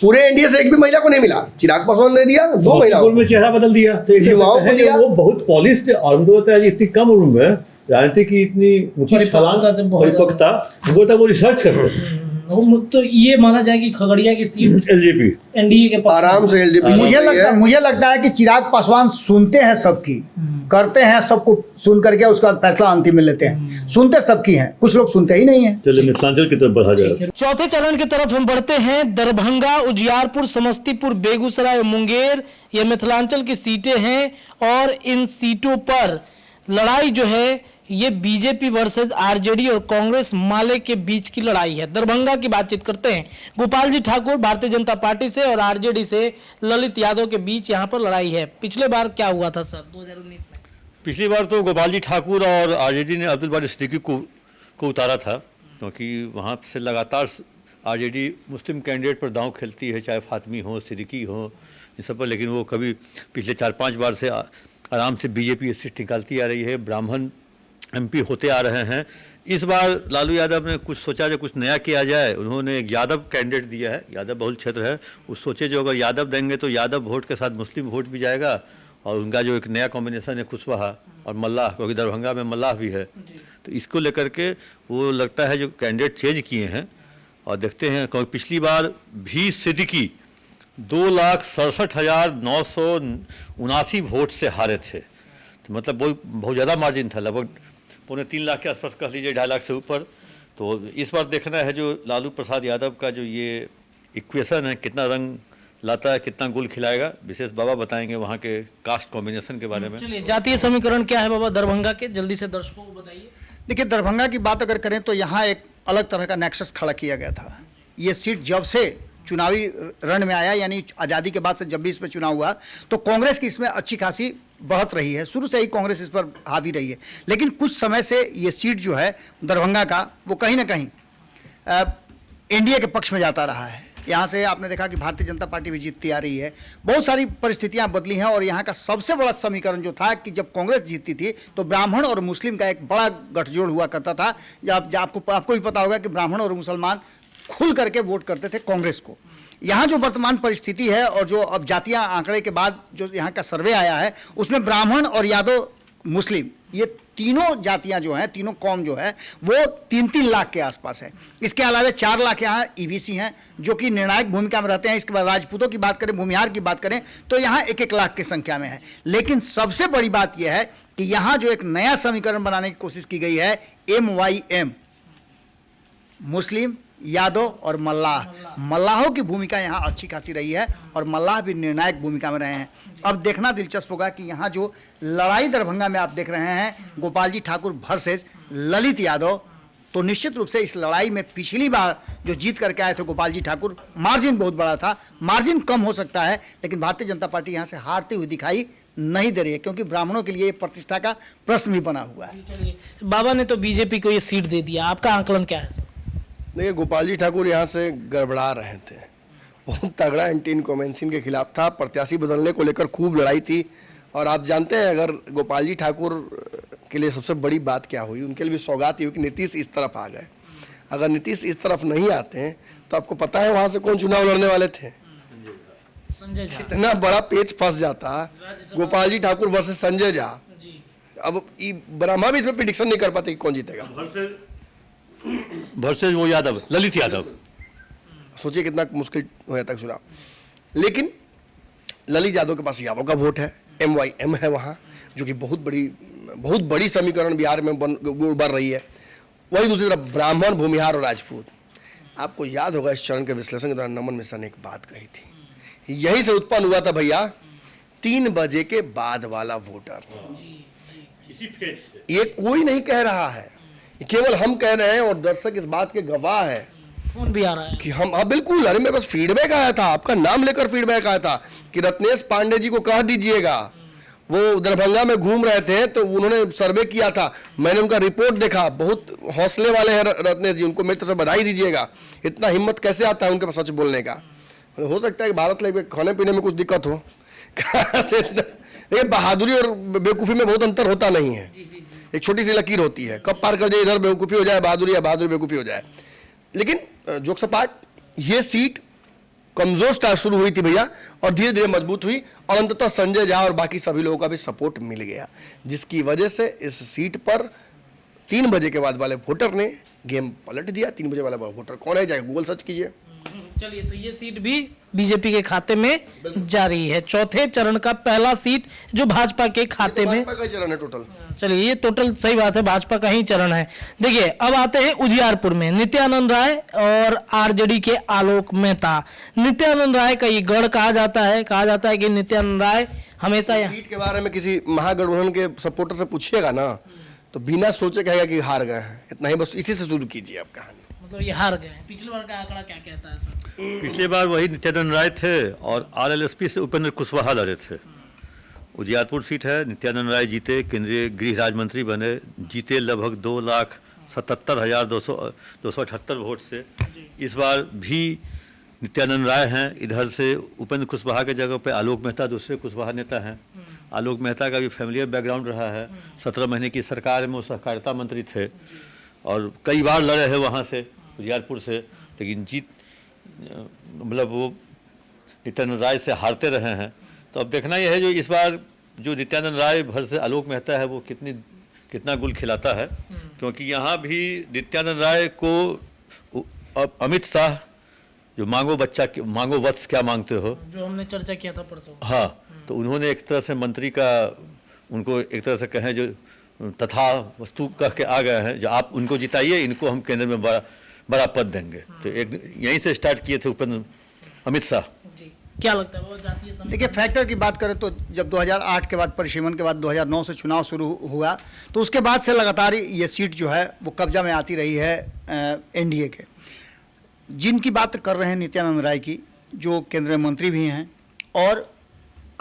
पूरे एनडीए से एक भी महिला को नहीं मिला, चिराग पासवान ने दिया 2 महिलाओं में चेहरा बदल दिया, तो युवाओं को दिया। वो बहुत पॉलिश्ड, और उनको होता है इतनी कम उम्र में राजनीति की इतनी ऊंची परिपक्वता, वो रिसर्च करते हैं। तो ये माना जाए कि खगड़िया की सीट एलजेपी एनडीए के आराम से एलजेपी मुझे लगता है कि चिराग पासवान सुनते हैं सबकी, करते हैं सबको, सुन करके उसका फैसला अंतिम में लेते हैं। सुनते सबकी हैं, कुछ लोग सुनते ही नहीं है। चलिए मिथिलांचल की तरफ बढ़ा जाए। चौथे चरण की तरफ हम बढ़ते हैं। दरभंगा, उजियारपुर, समस्तीपुर, बेगूसराय, मुंगेर, ये मिथिलांचल की सीटें हैं और इन सीटों पर लड़ाई जो है ये बीजेपी वर्सेस आरजेडी और कांग्रेस माले के बीच की लड़ाई है। दरभंगा की बातचीत करते हैं। गोपाल जी ठाकुर भारतीय जनता पार्टी से और आरजेडी से ललित यादव के बीच यहाँ पर लड़ाई है। पिछले बार क्या हुआ था सर 2019 में? पिछली बार तो गोपाल जी ठाकुर और आरजेडी ने अब्दुल बारी सिद्दीकी को उतारा था, क्योंकि वहाँ से लगातार आरजेडी मुस्लिम कैंडिडेट पर दांव खेलती है, चाहे फातमी हो, सिद्दीकी हो, इन सब पर। लेकिन वो कभी पिछले 4-5 बार से आराम से बीजेपी सीट निकालती आ रही है, ब्राह्मण एमपी होते आ रहे हैं। इस बार लालू यादव ने कुछ सोचा जो कुछ नया किया जाए, उन्होंने एक यादव कैंडिडेट दिया है, यादव बहुल क्षेत्र है, उस सोचे जो अगर यादव देंगे तो यादव वोट के साथ मुस्लिम वोट भी जाएगा, और उनका जो एक नया कॉम्बिनेशन है कुशवाहा और मल्लाह, क्योंकि दरभंगा में मल्लाह भी है, तो इसको लेकर के वो लगता है जो कैंडिडेट चेंज किए हैं। और देखते हैं, क्योंकि पिछली बार भी सिद्दीकी 2,67,979 वोट से हारे थे, तो मतलब बहुत ज़्यादा मार्जिन था, लगभग 2.25 लाख के आसपास कह लीजिए, 2.5 लाख से ऊपर। तो इस बार देखना है जो लालू प्रसाद यादव का जो ये इक्वेशन है कितना रंग लाता है, कितना गुल खिलाएगा। विशेष बाबा बताएंगे वहाँ के कास्ट कॉम्बिनेशन के बारे में। चलिए, जातीय समीकरण क्या है बाबा दरभंगा के, जल्दी से दर्शकों को बताइए। देखिए, दरभंगा की बात अगर करें तो यहाँ एक अलग तरह का नेक्सस खड़ा किया गया था। ये सीट जब से चुनावी रण में आया, यानी आज़ादी के बाद से जब भी इस पर चुनाव हुआ, तो कांग्रेस की इसमें अच्छी खासी बढ़त रही है। शुरू से ही कांग्रेस इस पर हावी रही है, लेकिन कुछ समय से ये सीट जो है दरभंगा का, वो कहीं ना कहीं एनडीए के पक्ष में जाता रहा है। यहाँ से आपने देखा कि भारतीय जनता पार्टी भी जीतती आ रही है। बहुत सारी परिस्थितियाँ बदली हैं, और यहाँ का सबसे बड़ा समीकरण जो था कि जब कांग्रेस जीतती थी तो ब्राह्मण और मुस्लिम का एक बड़ा गठजोड़ हुआ करता था। जब आपको भी पता होगा कि ब्राह्मण और मुसलमान खुल करके वोट करते थे कांग्रेस को। यहाँ जो वर्तमान परिस्थिति है और जो अब जातीय आंकड़े के बाद जो यहाँ का सर्वे आया है, उसमें ब्राह्मण और यादव मुस्लिम, ये तीनों जातियाँ जो हैं, तीनों कौम जो है, वो 3-3 लाख के आसपास है। इसके अलावा 4 लाख यहाँ ईबीसी हैं जो कि निर्णायक भूमिका में रहते हैं। इसके बाद राजपूतों की बात करें, भूमिहार की बात करें, तो यहाँ 1-1 लाख की संख्या में है। लेकिन सबसे बड़ी बात यह है कि यहाँ जो एक नया समीकरण बनाने की कोशिश की गई है, MYM, मुस्लिम, यादव और मल्लाह। मल्लाहों की भूमिका यहाँ अच्छी खासी रही है और मल्लाह भी निर्णायक भूमिका में रहे हैं। अब देखना दिलचस्प होगा कि यहाँ जो लड़ाई दरभंगा में आप देख रहे हैं, गोपाल जी ठाकुर वर्सेस ललित यादव, तो निश्चित रूप से इस लड़ाई में पिछली बार जो जीत करके आए थे गोपाल जी ठाकुर, मार्जिन बहुत बड़ा था। मार्जिन कम हो सकता है, लेकिन भारतीय जनता पार्टी यहाँ से हारती हुई दिखाई नहीं दे रही है, क्योंकि ब्राह्मणों के लिए प्रतिष्ठा का प्रश्न भी बना हुआ है। बाबा ने तो बीजेपी को ये सीट दे दिया, आपका आंकलन क्या है? देखिए, गोपाल जी ठाकुर यहाँ से गड़बड़ा रहे थे, बहुत तगड़ा एंटी इनकमेंसी के खिलाफ था, प्रत्याशी बदलने को लेकर खूब लड़ाई थी। और आप जानते हैं, अगर गोपाल जी ठाकुर के लिए सबसे बड़ी बात क्या हुई, उनके लिए भी सौगात ये हुई कि नीतीश इस तरफ आ गए। अगर नीतीश इस तरफ नहीं आते हैं तो आपको पता है वहाँ से कौन चुनाव लड़ने वाले थे? संजय झा। इतना बड़ा पेच फंस जाता, गोपाल जी ठाकुर वर्सेस संजय झा। अब ब्रह्मा भी इसमें प्रिडिक्शन नहीं कर पाते कि कौन जीतेगा। वर्सेस वो यादव, ललित यादव। सोचिए कितना मुश्किल हो जाता है चुनाव। लेकिन ललित यादव के पास यादव का वोट है, MYM है वहाँ, जो कि बहुत बड़ी समीकरण बिहार में बढ़ रही है। वही दूसरी तरफ ब्राह्मण, भूमिहार और राजपूत। आपको याद होगा इस चरण के विश्लेषण के दौरान नमन मिश्रा ने एक बात कही थी, यही से उत्पन्न हुआ था भैया 3 बजे के बाद वाला वोटर। ये कोई नहीं कह रहा है, केवल हम कह रहे हैं और दर्शक इस बात के गवाह है। फोन भी आ रहा है कि हम, हाँ बिल्कुल, अरे मेरे पास फीडबैक आया था, आपका नाम लेकर फीडबैक आया था कि रत्नेश पांडे जी को कह दीजिएगा। वो दरभंगा में घूम रहे थे तो उन्होंने सर्वे किया था, मैंने उनका रिपोर्ट देखा, बहुत हौसले वाले हैं रत्नेश जी, उनको मेरी तरफ से बधाई दीजिएगा। इतना हिम्मत कैसे आता है उनके पास सच बोलने का? हो सकता है कि भारत लाइव खाने पीने में कुछ दिक्कत हो। कहाँ से? बहादुरी और बेवकूफ़ी में बहुत अंतर होता नहीं है। एक छोटी सी लकीर होती है, कब पार कर जाए इधर बेवकूफ़ी हो जाए बहादुरी, या बहादुरी बेवकूफ़ी हो जाए। लेकिन जोक्स अपार्ट, ये सीट कमजोर स्टार्ट शुरू हुई थी भैया, और धीरे धीरे मजबूत हुई, और अंततः संजय झा और बाकी सभी लोगों का भी सपोर्ट मिल गया, जिसकी वजह से इस सीट पर 3 बजे के बाद वाले वोटर ने गेम पलट दिया। 3 बजे वाला वोटर कौन है, जाए गूगल सर्च कीजिए। चलिए, तो ये सीट भी बीजेपी के खाते में जा रही है। चौथे चरण का पहला सीट जो भाजपा के खाते में, भाजपा का चरण है टोटल। चलिए ये टोटल सही बात है, भाजपा का ही चरण है। देखिए, अब आते हैं उजियारपुर में नित्यानंद राय और आरजेडी के आलोक मेहता। नित्यानंद राय का ये गढ़ कहा जाता है कि नित्यानंद राय हमेशा सीट के बारे में किसी महागठबंधन के सपोर्टर से पूछिएगा ना, तो बिना सोचे कहेगा कि हार गए हैं। इतना ही, बस इसी से शुरू कीजिए आप कहानी। मतलब ये हार गए हैं। पिछले बार का आंकड़ा क्या कहता है सर? पिछले बार वही नित्यानंद राय थे और आरएलएसपी से उपेंद्र कुशवाहा लड़े थे। उजियारपुर सीट है, नित्यानंद राय जीते, केंद्रीय गृह राज्य मंत्री बने, जीते लगभग 2,77,278 वोट से। इस बार भी नित्यानंद राय हैं, इधर से उपेंद्र कुशवाहा के जगह पे आलोक मेहता दूसरे कुशवाहा नेता हैं। आलोक मेहता का भी फैमिलियर बैकग्राउंड रहा है, 17 महीने की सरकार में वो सहकारिता मंत्री थे और कई बार लड़े हैं वहाँ से, उजियारपुर से, लेकिन जीत मतलब वो नित्यानंद राय से हारते रहे हैं। तो अब देखना यह है जो इस बार जो नित्यानंद राय भर से आलोक मेहता है वो कितना गुल खिलाता है, क्योंकि यहाँ भी नित्यानंद राय को अमित शाह जो मांगो वत्स क्या मांगते हो, जो हमने चर्चा किया था परसों, हाँ, तो उन्होंने एक तरह से मंत्री का उनको एक तरह से कहें जो तथा वस्तु कह के आ गए हैं, जो आप उनको जिताइए, इनको हम केंद्र में बड़ा पद देंगे। तो एक यहीं से स्टार्ट किए थे अमित शाह जी। क्या लगता है वो जातीय समीकरण? देखिए, फैक्टर की बात करें तो जब 2008 के बाद परिसीमन के बाद 2009 से चुनाव शुरू हुआ, तो उसके बाद से लगातार ये सीट जो है वो कब्जा में आती रही है एनडीए के। जिनकी बात कर रहे हैं नित्यानंद राय की, जो केंद्रीय मंत्री भी हैं, और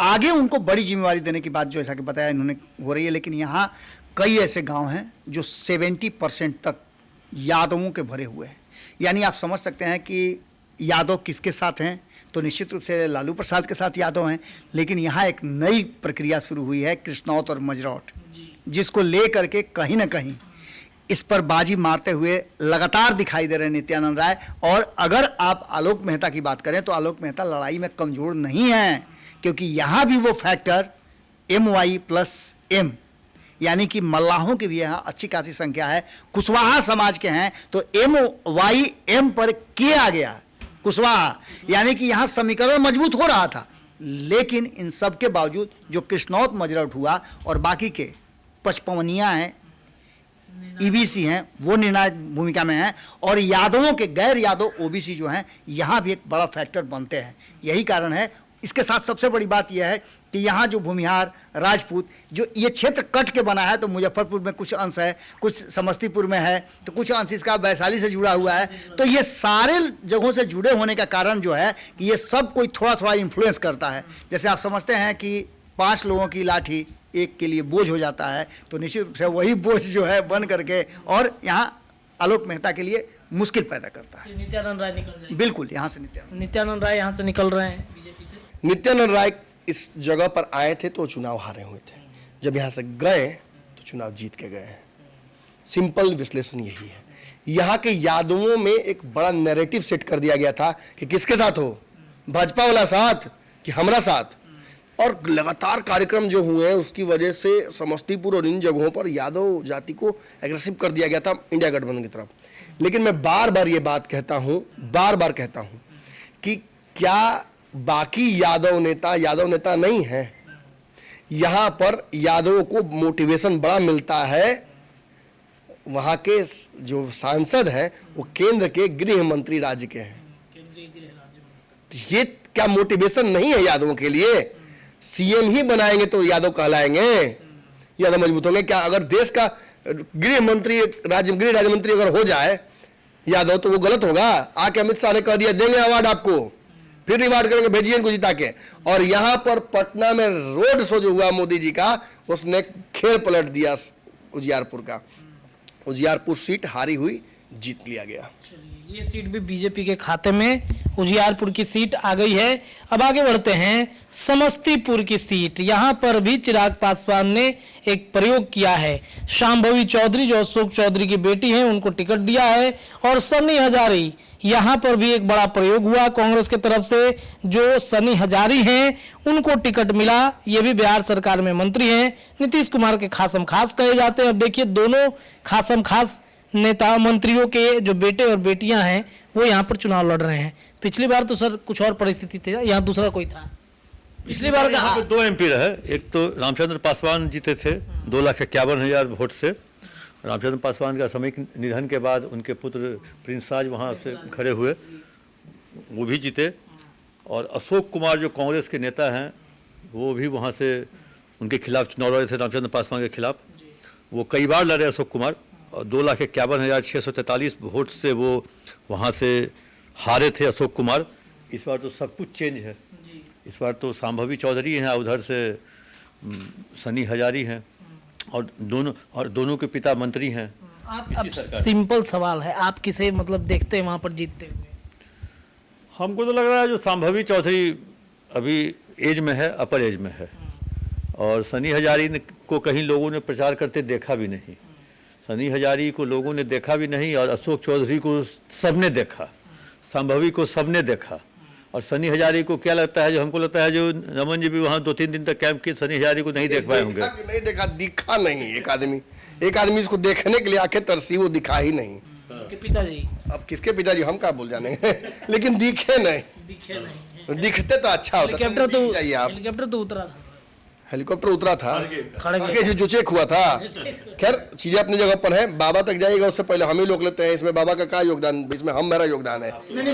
आगे उनको बड़ी जिम्मेवारी देने की बात जो ऐसा कि बताया इन्होंने हो रही है। लेकिन यहाँ कई ऐसे गांव हैं जो 70% तक यादवों के भरे हुए हैं। यानी आप समझ सकते हैं कि यादव किसके साथ हैं, तो निश्चित रूप से लालू प्रसाद के साथ यादव हैं। लेकिन यहाँ एक नई प्रक्रिया शुरू हुई है, कृष्णौत और मजरौट, जिसको ले करके कहीं ना कहीं इस पर बाजी मारते हुए लगातार दिखाई दे रहे हैं नित्यानंद राय। और अगर आप आलोक मेहता की बात करें तो आलोक मेहता लड़ाई में कमज़ोर नहीं हैं, क्योंकि यहाँ भी वो फैक्टर MY+M, यानी कि मल्लाहों की भी यहाँ अच्छी खासी संख्या है। कुशवाहा समाज के हैं तो MYM पर के आ गया कुशवाहा, यानी कि यहाँ समीकरण मजबूत हो रहा था। लेकिन इन सब के बावजूद जो कृष्णौत मजरौट हुआ और बाकी के पचपवनिया हैं, ईबीसी हैं, वो निर्णायक भूमिका में हैं, और यादवों के गैर यादव ओबीसी जो हैं यहाँ भी एक बड़ा फैक्टर बनते हैं। यही कारण है। इसके साथ सबसे बड़ी बात यह है कि यहाँ जो भूमिहार राजपूत जो ये क्षेत्र कट के बना है, तो मुजफ्फरपुर में कुछ अंश है, कुछ समस्तीपुर में है, तो कुछ अंश इसका वैशाली से जुड़ा हुआ है। तो ये सारे जगहों से जुड़े होने का कारण जो है कि ये सब कोई थोड़ा थोड़ा इन्फ्लुएंस करता है। जैसे आप समझते हैं कि 5 लोगों की लाठी एक के लिए बोझ हो जाता है, तो निश्चित रूप से वही बोझ जो है बन करके और यहाँ आलोक मेहता के लिए मुश्किल पैदा करता है। नित्यानंद राय निकल जाएंगे। बिल्कुल, यहाँ से नित्यानंद राय यहाँ से निकल रहे हैं बीजेपी से। नित्यानंद राय इस जगह पर आए थे तो चुनाव हारे हुए थे, जब यहाँ से गए तो चुनाव जीत के गए हैं। सिंपल विश्लेषण यही है। यहाँ के यादवों में एक बड़ा नैरेटिव सेट कर दिया गया था कि किसके साथ हो, भाजपा वाला साथ कि हमारा साथ। और लगातार कार्यक्रम जो हुए हैं उसकी वजह से समस्तीपुर और इन जगहों पर यादव जाति को एग्रेसिव कर दिया गया था इंडिया गठबंधन की तरफ। लेकिन मैं बार बार ये बात कहता हूँ कि क्या बाकी यादव नेता नहीं है। यहाँ पर यादवों को मोटिवेशन बड़ा मिलता है। वहाँ के जो सांसद हैं वो केंद्र के गृह मंत्री राज्य के हैं। ये क्या मोटिवेशन नहीं है यादवों के लिए? सीएम ही बनाएंगे तो यादव कहलाएंगे, यादव मजबूत होंगे क्या? अगर देश का गृह राज्य मंत्री अगर हो जाए यादव तो वो गलत होगा। आके अमित शाह ने कह दिया देंगे अवार्ड आपको, फिर रिवार्ड करेंगे, भेजिए इनको जिता के। और यहाँ पर पटना में रोड शो जो हुआ मोदी जी का, उसने खेल पलट दिया उजियारपुर का। उजियारपुर सीट हारी हुई जीत लिया गया। ये सीट भी बीजेपी के खाते में, उजियारपुर की सीट आ गई है। अब आगे बढ़ते हैं समस्तीपुर की सीट। यहाँ पर भी चिराग पासवान ने एक प्रयोग किया है। शांभवी चौधरी जो अशोक चौधरी की बेटी हैं उनको टिकट दिया है, और सनी हजारी, यहाँ पर भी एक बड़ा प्रयोग हुआ कांग्रेस की तरफ से। जो सनी हजारी हैं उनको टिकट मिला। ये भी बिहार सरकार में मंत्री हैं, नीतीश कुमार के खासम खास कहे जाते हैं। अब देखिए दोनों खासम खास नेता मंत्रियों के जो बेटे और बेटियां हैं वो यहाँ पर चुनाव लड़ रहे हैं। पिछली बार तो सर कुछ और परिस्थिति थी, यहाँ दूसरा कोई था। पिछली बार यहाँ पे 2 MP रहे। एक तो रामचंद्र पासवान जीते थे 2,51,000 वोट से। रामचंद्र पासवान का सामयिक निधन के बाद उनके पुत्र प्रिंस राज वहाँ से खड़े हुए, वो भी जीते। और अशोक कुमार जो कांग्रेस के नेता हैं वो भी वहाँ से उनके खिलाफ चुनाव लड़े थे, रामचंद्र पासवान के खिलाफ। वो कई बार लड़े अशोक कुमार, और 2,51,643 वोट से वो वहाँ से हारे थे अशोक कुमार। इस बार तो सब कुछ चेंज है। इस बार तो शांभवी चौधरी हैं, उधर से सनी हजारी हैं, और दोनों के पिता मंत्री हैं। अब सिंपल सवाल है, आप किसे मतलब देखते हैं वहाँ पर जीतते हुए? हमको तो लग रहा है जो शांभवी चौधरी अभी एज में है, अपर एज में है, और सनी हजारी को कहीं लोगों ने प्रचार करते देखा भी नहीं। सनी हजारी को लोगों ने देखा भी नहीं, और अशोक चौधरी को सबने देखा, शांभवी को सबने देखा। और सनी हजारी को क्या लगता है, जो हमको लगता है जो रमन जी भी वहाँ 2-3 दिन तक कैंप किए, सनी हजारी को नहीं देख पाए होंगे। नहीं देखा, दिखा नहीं। एक आदमी इसको देखने के लिए आंखें तरसी, वो दिखा ही नहीं। पिताजी, अब किसके पिताजी हम क्या बोल जानेंगे लेकिन दिखे नहीं। दिखते तो अच्छा होता। हेलीकॉप्टर तो उतरा था, हेलीकॉप्टर उतरा था, खड़गे जो चेक हुआ था। खैर चीजें अपनी जगह पर हैं। बाबा तक जाएगा उससे पहले हम ही लोग लेते हैं। इसमें बाबा का क्या योगदान, इसमें मेरा योगदान है। नहीं,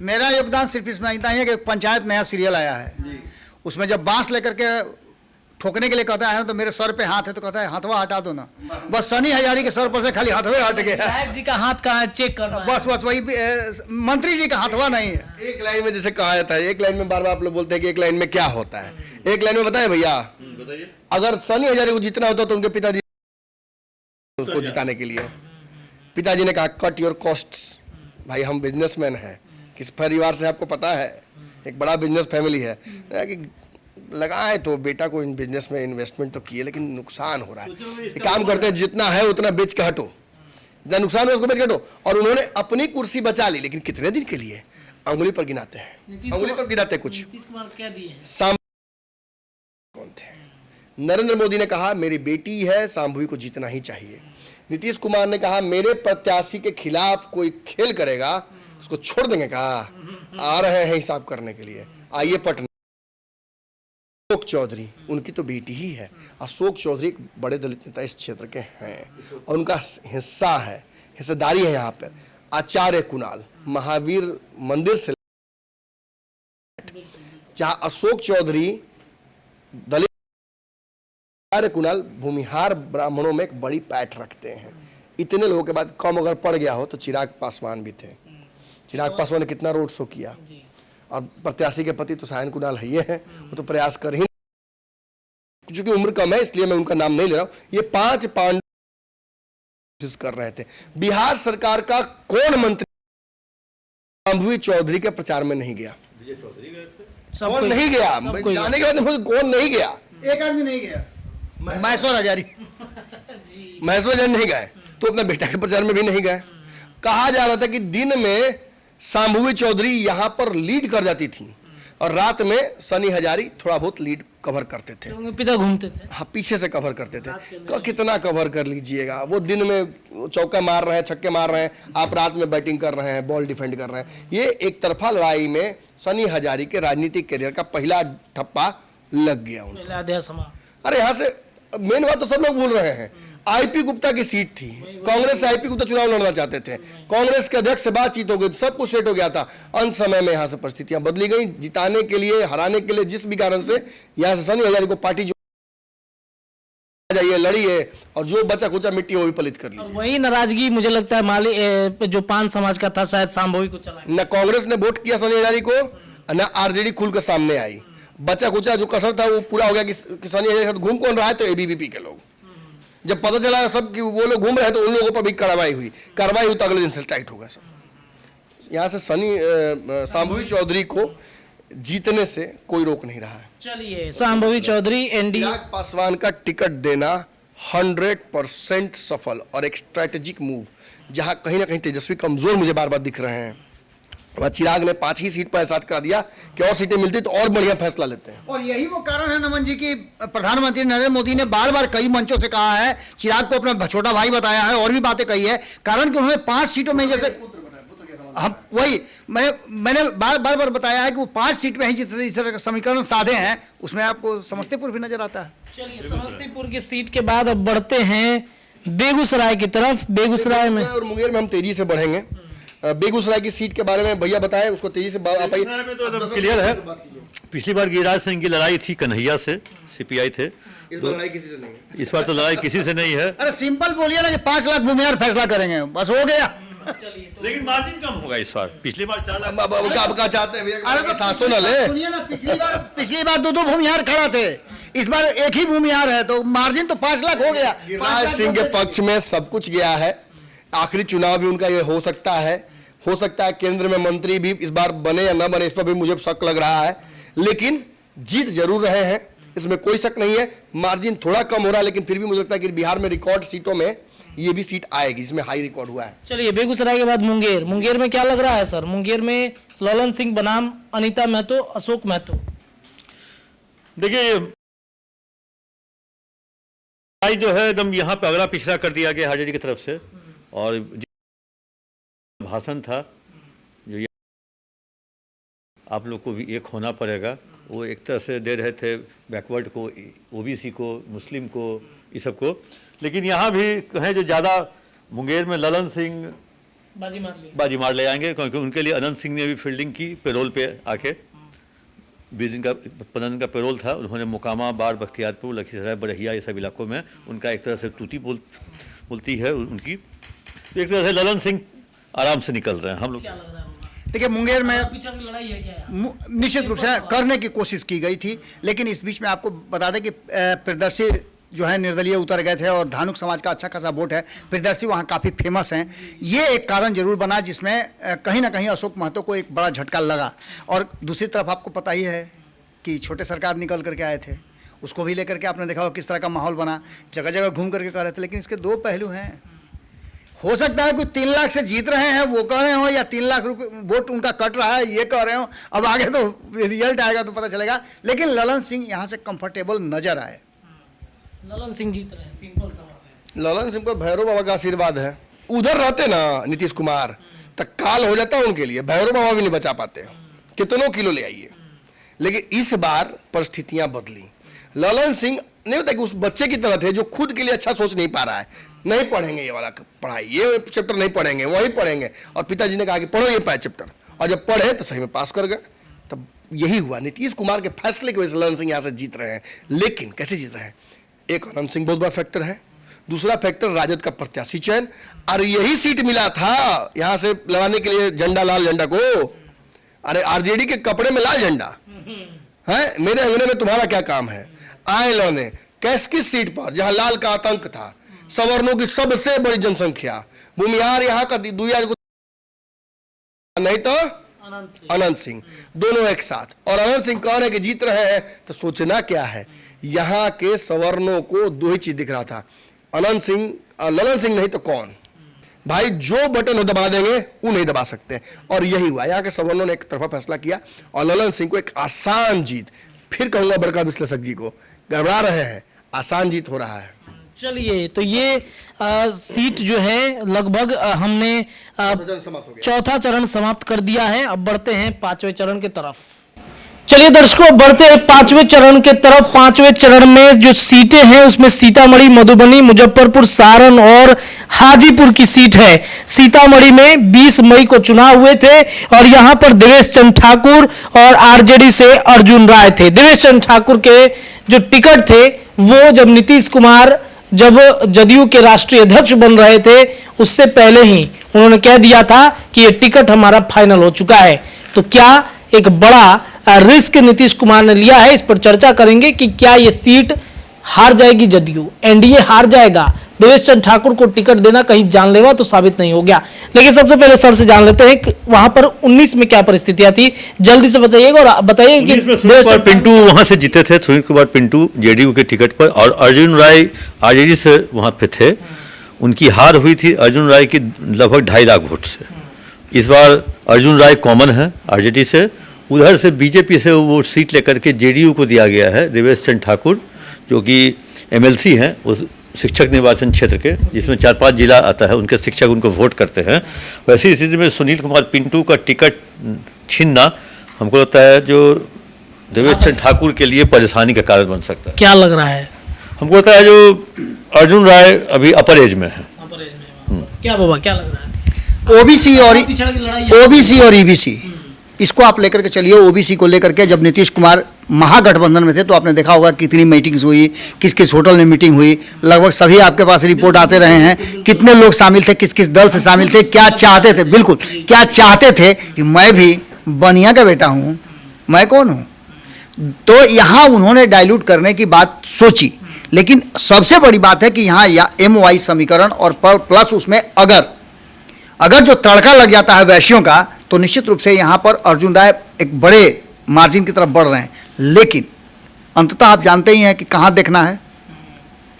मेरा योगदान सिर्फ इसमें इतना ही है कि पंचायत नया सीरियल आया है, उसमें जब बांस लेकर के ठोकने के लिए कहता है तो मेरे सर पे हाथ है तो कहता है हाथवा हटा दो ना। बस सनी हजारी के सर पर से खाली हाथवे हट गया। विधायक जी का हाथ कहाँ है चेक करना है। बस वही मंत्री जी का हाथवा नहीं है। एक लाइन में जैसे कहा जाता है, एक लाइन में बार बार आप लोग बोलते हैं कि एक लाइन में क्या होता है। एक लाइन में बताएं भैया, अगर सनी हजारी को जीतना होता तो उनके पिताजी उसको जिताने के लिए पिताजी ने कहा कट योर कॉस्ट्स। भाई हम बिजनेसमैन हैं, किस परिवार से आपको पता है, एक बड़ा बिजनेस फैमिली है कि लगाए तो बेटा को इन बिजनेस में इन्वेस्टमेंट तो किए, लेकिन नुकसान हो रहा है। एक काम करते हैं, जितना है उतना बेच के हटो, जितना नुकसान है उसको बेच के हटो। और उन्होंने अपनी कुर्सी बचा ली, लेकिन कितने दिन के लिए, अंगुली पर गिनाते हैं, अंगुली पर गिनाते कुछ। नीतीश कुमार क्या दिए? कौन थे? नरेंद्र मोदी ने कहा मेरी बेटी है, शांभवी को जीतना ही चाहिए। नीतीश कुमार ने कहा मेरे प्रत्याशी के खिलाफ कोई खेल करेगा उसको छोड़ देंगे। कहा आ रहे हैं हिसाब करने के लिए, आइए पटना। अशोक चौधरी उनकी तो बेटी ही है। अशोक चौधरी एक बड़े दलित नेता इस क्षेत्र के हैं, और उनका हिस्सा है, हिस्सेदारी है यहाँ पर। आचार्य कुणाल महावीर मंदिर से, जहाँ अशोक चौधरी दलित, आचार्य कुणाल भूमिहार ब्राह्मणों में एक बड़ी पैठ रखते हैं। इतने लोगों के बाद कम अगर पड़ गया हो तो चिराग पासवान भी थे। चिराग पासवान ने कितना रोड शो किया, और प्रत्याशी के पति तो सायन कुणाल है, ये हैं, वो तो प्रयास कर ही, क्योंकि उम्र कम है इसलिए मैं उनका नाम नहीं ले रहा हूं। ये 5 पांडव कोशिश कर रहे थे। बिहार सरकार का कौन मंत्री शांभवी चौधरी के प्रचार में नहीं गया? कौन नहीं गया? जाने के बाद कौन नहीं गया? एक आदमी नहीं गया, महेश्वर हजारी। महेश्वर हजारी नहीं गए तो अपने बेटा के प्रचार में भी नहीं गए। कहा जा रहा था कि दिन में शांभवी चौधरी यहां पर लीड कर जाती थी, और रात में सनी हजारी थोड़ा बहुत लीड कवर करते थे। पिता घूमते थे, हाँ पीछे से कवर करते थे। कितना कवर कर लीजिएगा, वो दिन में चौका मार रहे हैं, छक्के मार रहे हैं, आप रात में बैटिंग कर रहे हैं, बॉल डिफेंड कर रहे हैं। ये एक तरफा लड़ाई में सनी हजारी के राजनीतिक करियर का पहला ठप्पा लग गया उनको। अरे यहाँ से मेन बात तो सब लोग भूल रहे हैं, आईपी गुप्ता की सीट थी, कांग्रेस से आईपी गुप्ता चुनाव लड़ना चाहते थे, कांग्रेस के अध्यक्ष से बातचीत हो गई, सब कुछ सेट हो गया था। अंत समय में यहाँ से परिस्थितियां बदली गई, जिताने के लिए, हराने के लिए, जिस भी कारण से यहाँ से सनी हजारी को पार्टी जो जाइए लड़िए, और जो बचा कुचा मिट्टी वो भी पलित कर लीजिए। वही नाराजगी मुझे लगता है माली जो पान समाज का था शायद शांभवी को चला। न कांग्रेस ने वोट किया सनी हजारी को, न आरजेडी खुल कर सामने आई। बचा कुचा जो कसर था वो पूरा हो गया कि सनी हजारी के साथ घूम कौन रहा है, तो एबीवीपी के लोग। जब पता चला सब कि वो लोग घूम रहे हैं तो उन लोगों पर भी कार्रवाई हुई तो अगले दिन से टाइट हो गया सब। यहाँ से शांभवी चौधरी को जीतने से कोई रोक नहीं रहा है। चलिए, शांभवी चौधरी एनडीए चिराग पासवान का टिकट देना 100% सफल और एक स्ट्रैटेजिक मूव, जहां कहीं ना कहीं तेजस्वी कमजोर मुझे बार बार दिख रहे हैं, वह चिराग ने 5 ही सीट पर एहसास करा दिया कि और सीटें मिलती तो और बढ़िया फैसला लेते हैं। और यही वो कारण है नमन जी कि प्रधानमंत्री नरेंद्र मोदी ने बार बार कई मंचों से कहा है, चिराग को अपना छोटा भाई बताया है और भी बातें कही है, कारण कि उन्होंने 5 सीटों में जैसे हम वही मैंने बार बार बताया है कि वो 5 सीट में ही जितने इस तरह का समीकरण साधे हैं, उसमें आपको समस्तीपुर भी नजर आता है। चलिए, समस्तीपुर की सीट के बाद अब बढ़ते हैं बेगूसराय की तरफ। बेगूसराय में और मुंगेर में हम तेजी से बढ़ेंगे। बेगूसराय की सीट के बारे में भैया बताएं, उसको तेजी से आप आइए। तो क्लियर है, पिछली बार गिरिराज सिंह की लड़ाई थी कन्हैया से, सीपीआई थे, इस बार लड़ाई किसी से नहीं है। इस बार तो लड़ाई किसी से नहीं है। अरे सिंपल बोलिए ना कि 5 लाख भूमिहार फैसला करेंगे, बस हो गया। लेकिन मार्जिन कम होगा इस बार, पिछली बार 4 लाख। अब क्या चाहते हैं भैया? अरे तो सांसों न ले। सुनिए ना, पिछली बार 2 भूमिहार खड़ा थे, इस बार एक ही भूमिहार है, तो मार्जिन तो 5 लाख हो गया। गिरिराज सिंह के पक्ष में सब कुछ गया है, आखिरी चुनाव भी उनका ये हो सकता है केंद्र में मंत्री भी इस बार बने या ना बने, इस पर भी मुझे शक लग रहा है, लेकिन जीत जरूर रहे हैं, इसमें कोई शक नहीं है। मार्जिन थोड़ा कम हो रहा है, लेकिन फिर भी मुझे लगता है कि बिहार में रिकॉर्ड सीटों में ये भी सीट आएगी जिसमें हाई रिकॉर्ड हुआ है। चलिए, बेगूसराय के बाद मुंगेर में क्या लग रहा है सर? मुंगेर में ललन सिंह बनाम अनीता महतो, अशोक महतो। देखिए, जो है एकदम यहाँ पे अगला पिछड़ा कर दिया गया आरजेडी की तरफ से, और भाषण था जो आप लोग को भी एक होना पड़ेगा, वो एक तरह से दे रहे थे बैकवर्ड को, ओबीसी को, मुस्लिम को, ये सब को। लेकिन यहाँ भी कहें जो ज़्यादा मुंगेर में ललन सिंह बाजी मार ले आएंगे, क्योंकि उनके लिए अनंत सिंह ने भी फील्डिंग की पेरोल पे आके। 20 दिन का 15 दिन का पेरोल था, उन्होंने मोकामा, बाढ़, बख्तियारपुर, लखीसराय, बरहिया, ये सब इलाकों में उनका एक तरह से टूटी बोलती है उनकी, तो एक तरह से ललन सिंह आराम से निकल रहे हैं। हम लोग देखिए, मुंगेर में लड़ाई है क्या? निश्चित रूप से करने की कोशिश की गई थी, लेकिन इस बीच में आपको बता दें कि प्रियदर्शी जो है निर्दलीय उतर गए थे और धानुक समाज का अच्छा खासा वोट है, प्रियदर्शी वहाँ काफ़ी फेमस हैं। ये एक कारण जरूर बना जिसमें कहीं ना कहीं अशोक महतो को एक बड़ा झटका लगा। और दूसरी तरफ आपको पता ही है कि छोटे सरकार निकल करके आए थे, उसको भी लेकर के आपने देखा हो किस तरह का माहौल बना, जगह जगह घूम करके कर रहे थे। लेकिन इसके 2 पहलू हैं, हो सकता है कोई 3 लाख से जीत रहे हैं वो कह रहे हो, या 3 लाख रुपए वोट उनका कट रहा है ये कह रहे हो। अब आगे तो रिजल्ट आएगा तो पता चलेगा, लेकिन ललन सिंह यहाँ से कंफर्टेबल नजर आए। ललन सिंह जीत रहे हैं, सिंपल सवाल है। ललन सिंह पर भैरव बाबा का आशीर्वाद है। उधर रहते ना नीतीश कुमार, तो काल हो जाता उनके लिए, भैरव बाबा भी नहीं बचा पाते, कितनों किलो ले आइए। लेकिन इस बार परिस्थितियां बदली। ललन सिंह नहीं होता कि उस बच्चे की तरह थे जो खुद के लिए अच्छा सोच नहीं पा रहा है, नहीं पढ़ेंगे ये वाला पढ़ाई, ये चैप्टर नहीं पढ़ेंगे, वही पढ़ेंगे, और पिताजी ने कहा कि पढ़ो ये चैप्टर, और जब पढ़े तो सही में पास कर गए। तब यही हुआ, नीतीश कुमार के फैसले की वजह से ललन सिंह यहाँ से जीत रहे हैं। लेकिन कैसे जीत रहे हैं? एक अनंत सिंह बहुत बड़ा फैक्टर है, दूसरा फैक्टर राजद का प्रत्याशी चयन, और यही सीट मिला था यहाँ से लगाने के लिए झंडा, लाल झंडा को। अरे आरजेडी के कपड़े में लाल झंडा है, मेरे अंगने में तुम्हारा क्या काम है? आए लड़ने किस सीट पर जहां लाल का आतंक था, सवर्णों की सबसे बड़ी जनसंख्या, भूमिहार यहाँ का दुनिया नहीं तो अनंत सिंह, दोनों एक साथ। और अनंत सिंह कह रहे कि जीत रहे हैं, तो सोचना क्या है, यहाँ के सवर्णों को 2 ही चीज दिख रहा था, अनंत सिंह, ललन सिंह नहीं तो कौन भाई, जो बटन वो दबा देंगे वो नहीं दबा सकते। और यही हुआ, यहाँ के सवर्णों ने एक तरफा फैसला किया और ललन सिंह को एक आसान जीत, फिर कहूंगा बड़का विश्लेषक जी को घबरा रहे हैं, आसान जीत हो रहा है। चलिए, तो ये सीट जो है लगभग हमने चौथा चरण समाप्त कर दिया है। अब बढ़ते हैं 5वें चरण की तरफ। चलिए दर्शकों, बढ़ते हैं 5वें चरण के तरफ। 5वें चरण में जो सीटें हैं उसमें सीतामढ़ी, मधुबनी, मुजफ्फरपुर, सारण और हाजीपुर की सीट है। सीतामढ़ी में 20 मई को चुनाव हुए थे और यहां पर देवेश चंद्र ठाकुर और आरजेडी से अर्जुन राय थे। देवेश चंद्र ठाकुर के जो टिकट थे वो जब नीतीश कुमार जब जदयू के राष्ट्रीय अध्यक्ष बन रहे थे उससे पहले ही उन्होंने कह दिया था कि ये टिकट हमारा फाइनल हो चुका है। तो क्या एक बड़ा रिस्क नीतीश कुमार ने लिया है, इस पर चर्चा करेंगे कि क्या ये सीट हार जाएगी जदयू, एनडीए हार जाएगा, देवेश चंद्र ठाकुर को टिकट देना कहीं जानलेवा तो साबित नहीं हो गया। लेकिन सबसे पहले सर से जान लेते हैं कि वहां पर 19 में क्या परिस्थितियां थी, जल्दी से बताइएगा और बताइए कि सुनील कुमार पिंटू वहां से जीते थे, सुनील कुमार पिंटू जेडीयू के टिकट पर, और अर्जुन राय आरजेडी से वहां पे थे। उनकी हार हुई थी अर्जुन राय की लगभग 2.5 लाख वोट से। इस बार अर्जुन राय कॉमन है आरजेडी से, उधर से बीजेपी से वो सीट लेकर के जेडीयू को दिया गया है देवेश चंद्र ठाकुर, जो कि एमएलसी हैं उस शिक्षक निर्वाचन क्षेत्र के, जिसमें 4-5 जिला आता है, उनके शिक्षक उनको वोट करते हैं। वैसी स्थिति में सुनील कुमार पिंटू का टिकट छीनना हमको लगता है जो देवेश चंद्र ठाकुर के लिए परेशानी का कारण बन सकता है। क्या लग रहा है? हमको लगता है जो अर्जुन राय अभी अपर एज में है। क्या बाबा, क्या लग रहा है? ओबीसी और पिछड़ा की लड़ाई है। ओबीसी और ईबीसी, इसको आप लेकर के चलिए। ओबीसी को लेकर के जब नीतीश कुमार महागठबंधन में थे तो आपने देखा होगा कितनी मीटिंग्स हुई, किस किस होटल में मीटिंग हुई, लगभग सभी आपके पास रिपोर्ट आते रहे हैं, कितने लोग शामिल थे, किस किस दल से शामिल थे, क्या चाहते थे, बिल्कुल क्या चाहते थे कि मैं भी बनिया का बेटा हूँ, मैं कौन हूँ। तो यहाँ उन्होंने डाइल्यूट करने की बात सोची, लेकिन सबसे बड़ी बात है कि यहाँ या MY समीकरण और प्लस उसमें अगर जो तड़का लग जाता है वैश्यों का, तो निश्चित रूप से यहाँ पर अर्जुन राय एक बड़े मार्जिन की तरफ बढ़ रहे हैं। लेकिन अंततः आप जानते ही हैं कि कहाँ देखना है,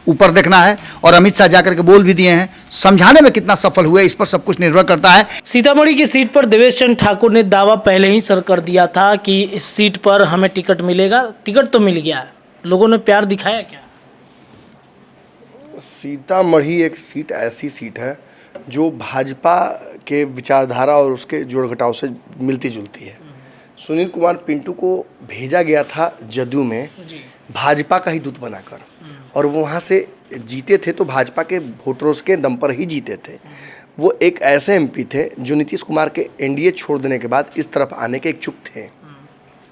ऊपर देखना है, और अमित शाह जाकर के बोल भी दिए हैं। समझाने में कितना सफल हुए इस पर सब कुछ निर्भर करता है। सीतामढ़ी की सीट पर देवेश चंद्र ठाकुर ने दावा पहले ही सर कर दिया था कि इस सीट पर हमें टिकट मिलेगा। टिकट तो मिल गया, लोगों ने प्यार दिखाया क्या? सीतामढ़ी एक सीट ऐसी सीट है जो भाजपा के विचारधारा और उसके जोड़ घटाव से मिलती जुलती है। सुनील कुमार पिंटू को भेजा गया था जदयू में भाजपा का ही दूत बनाकर, और वहाँ से जीते थे तो भाजपा के वोटरों के दम पर ही जीते थे। वो एक ऐसे एमपी थे जो नीतीश कुमार के एनडीए छोड़ देने के बाद इस तरफ आने के इच्छुक थे,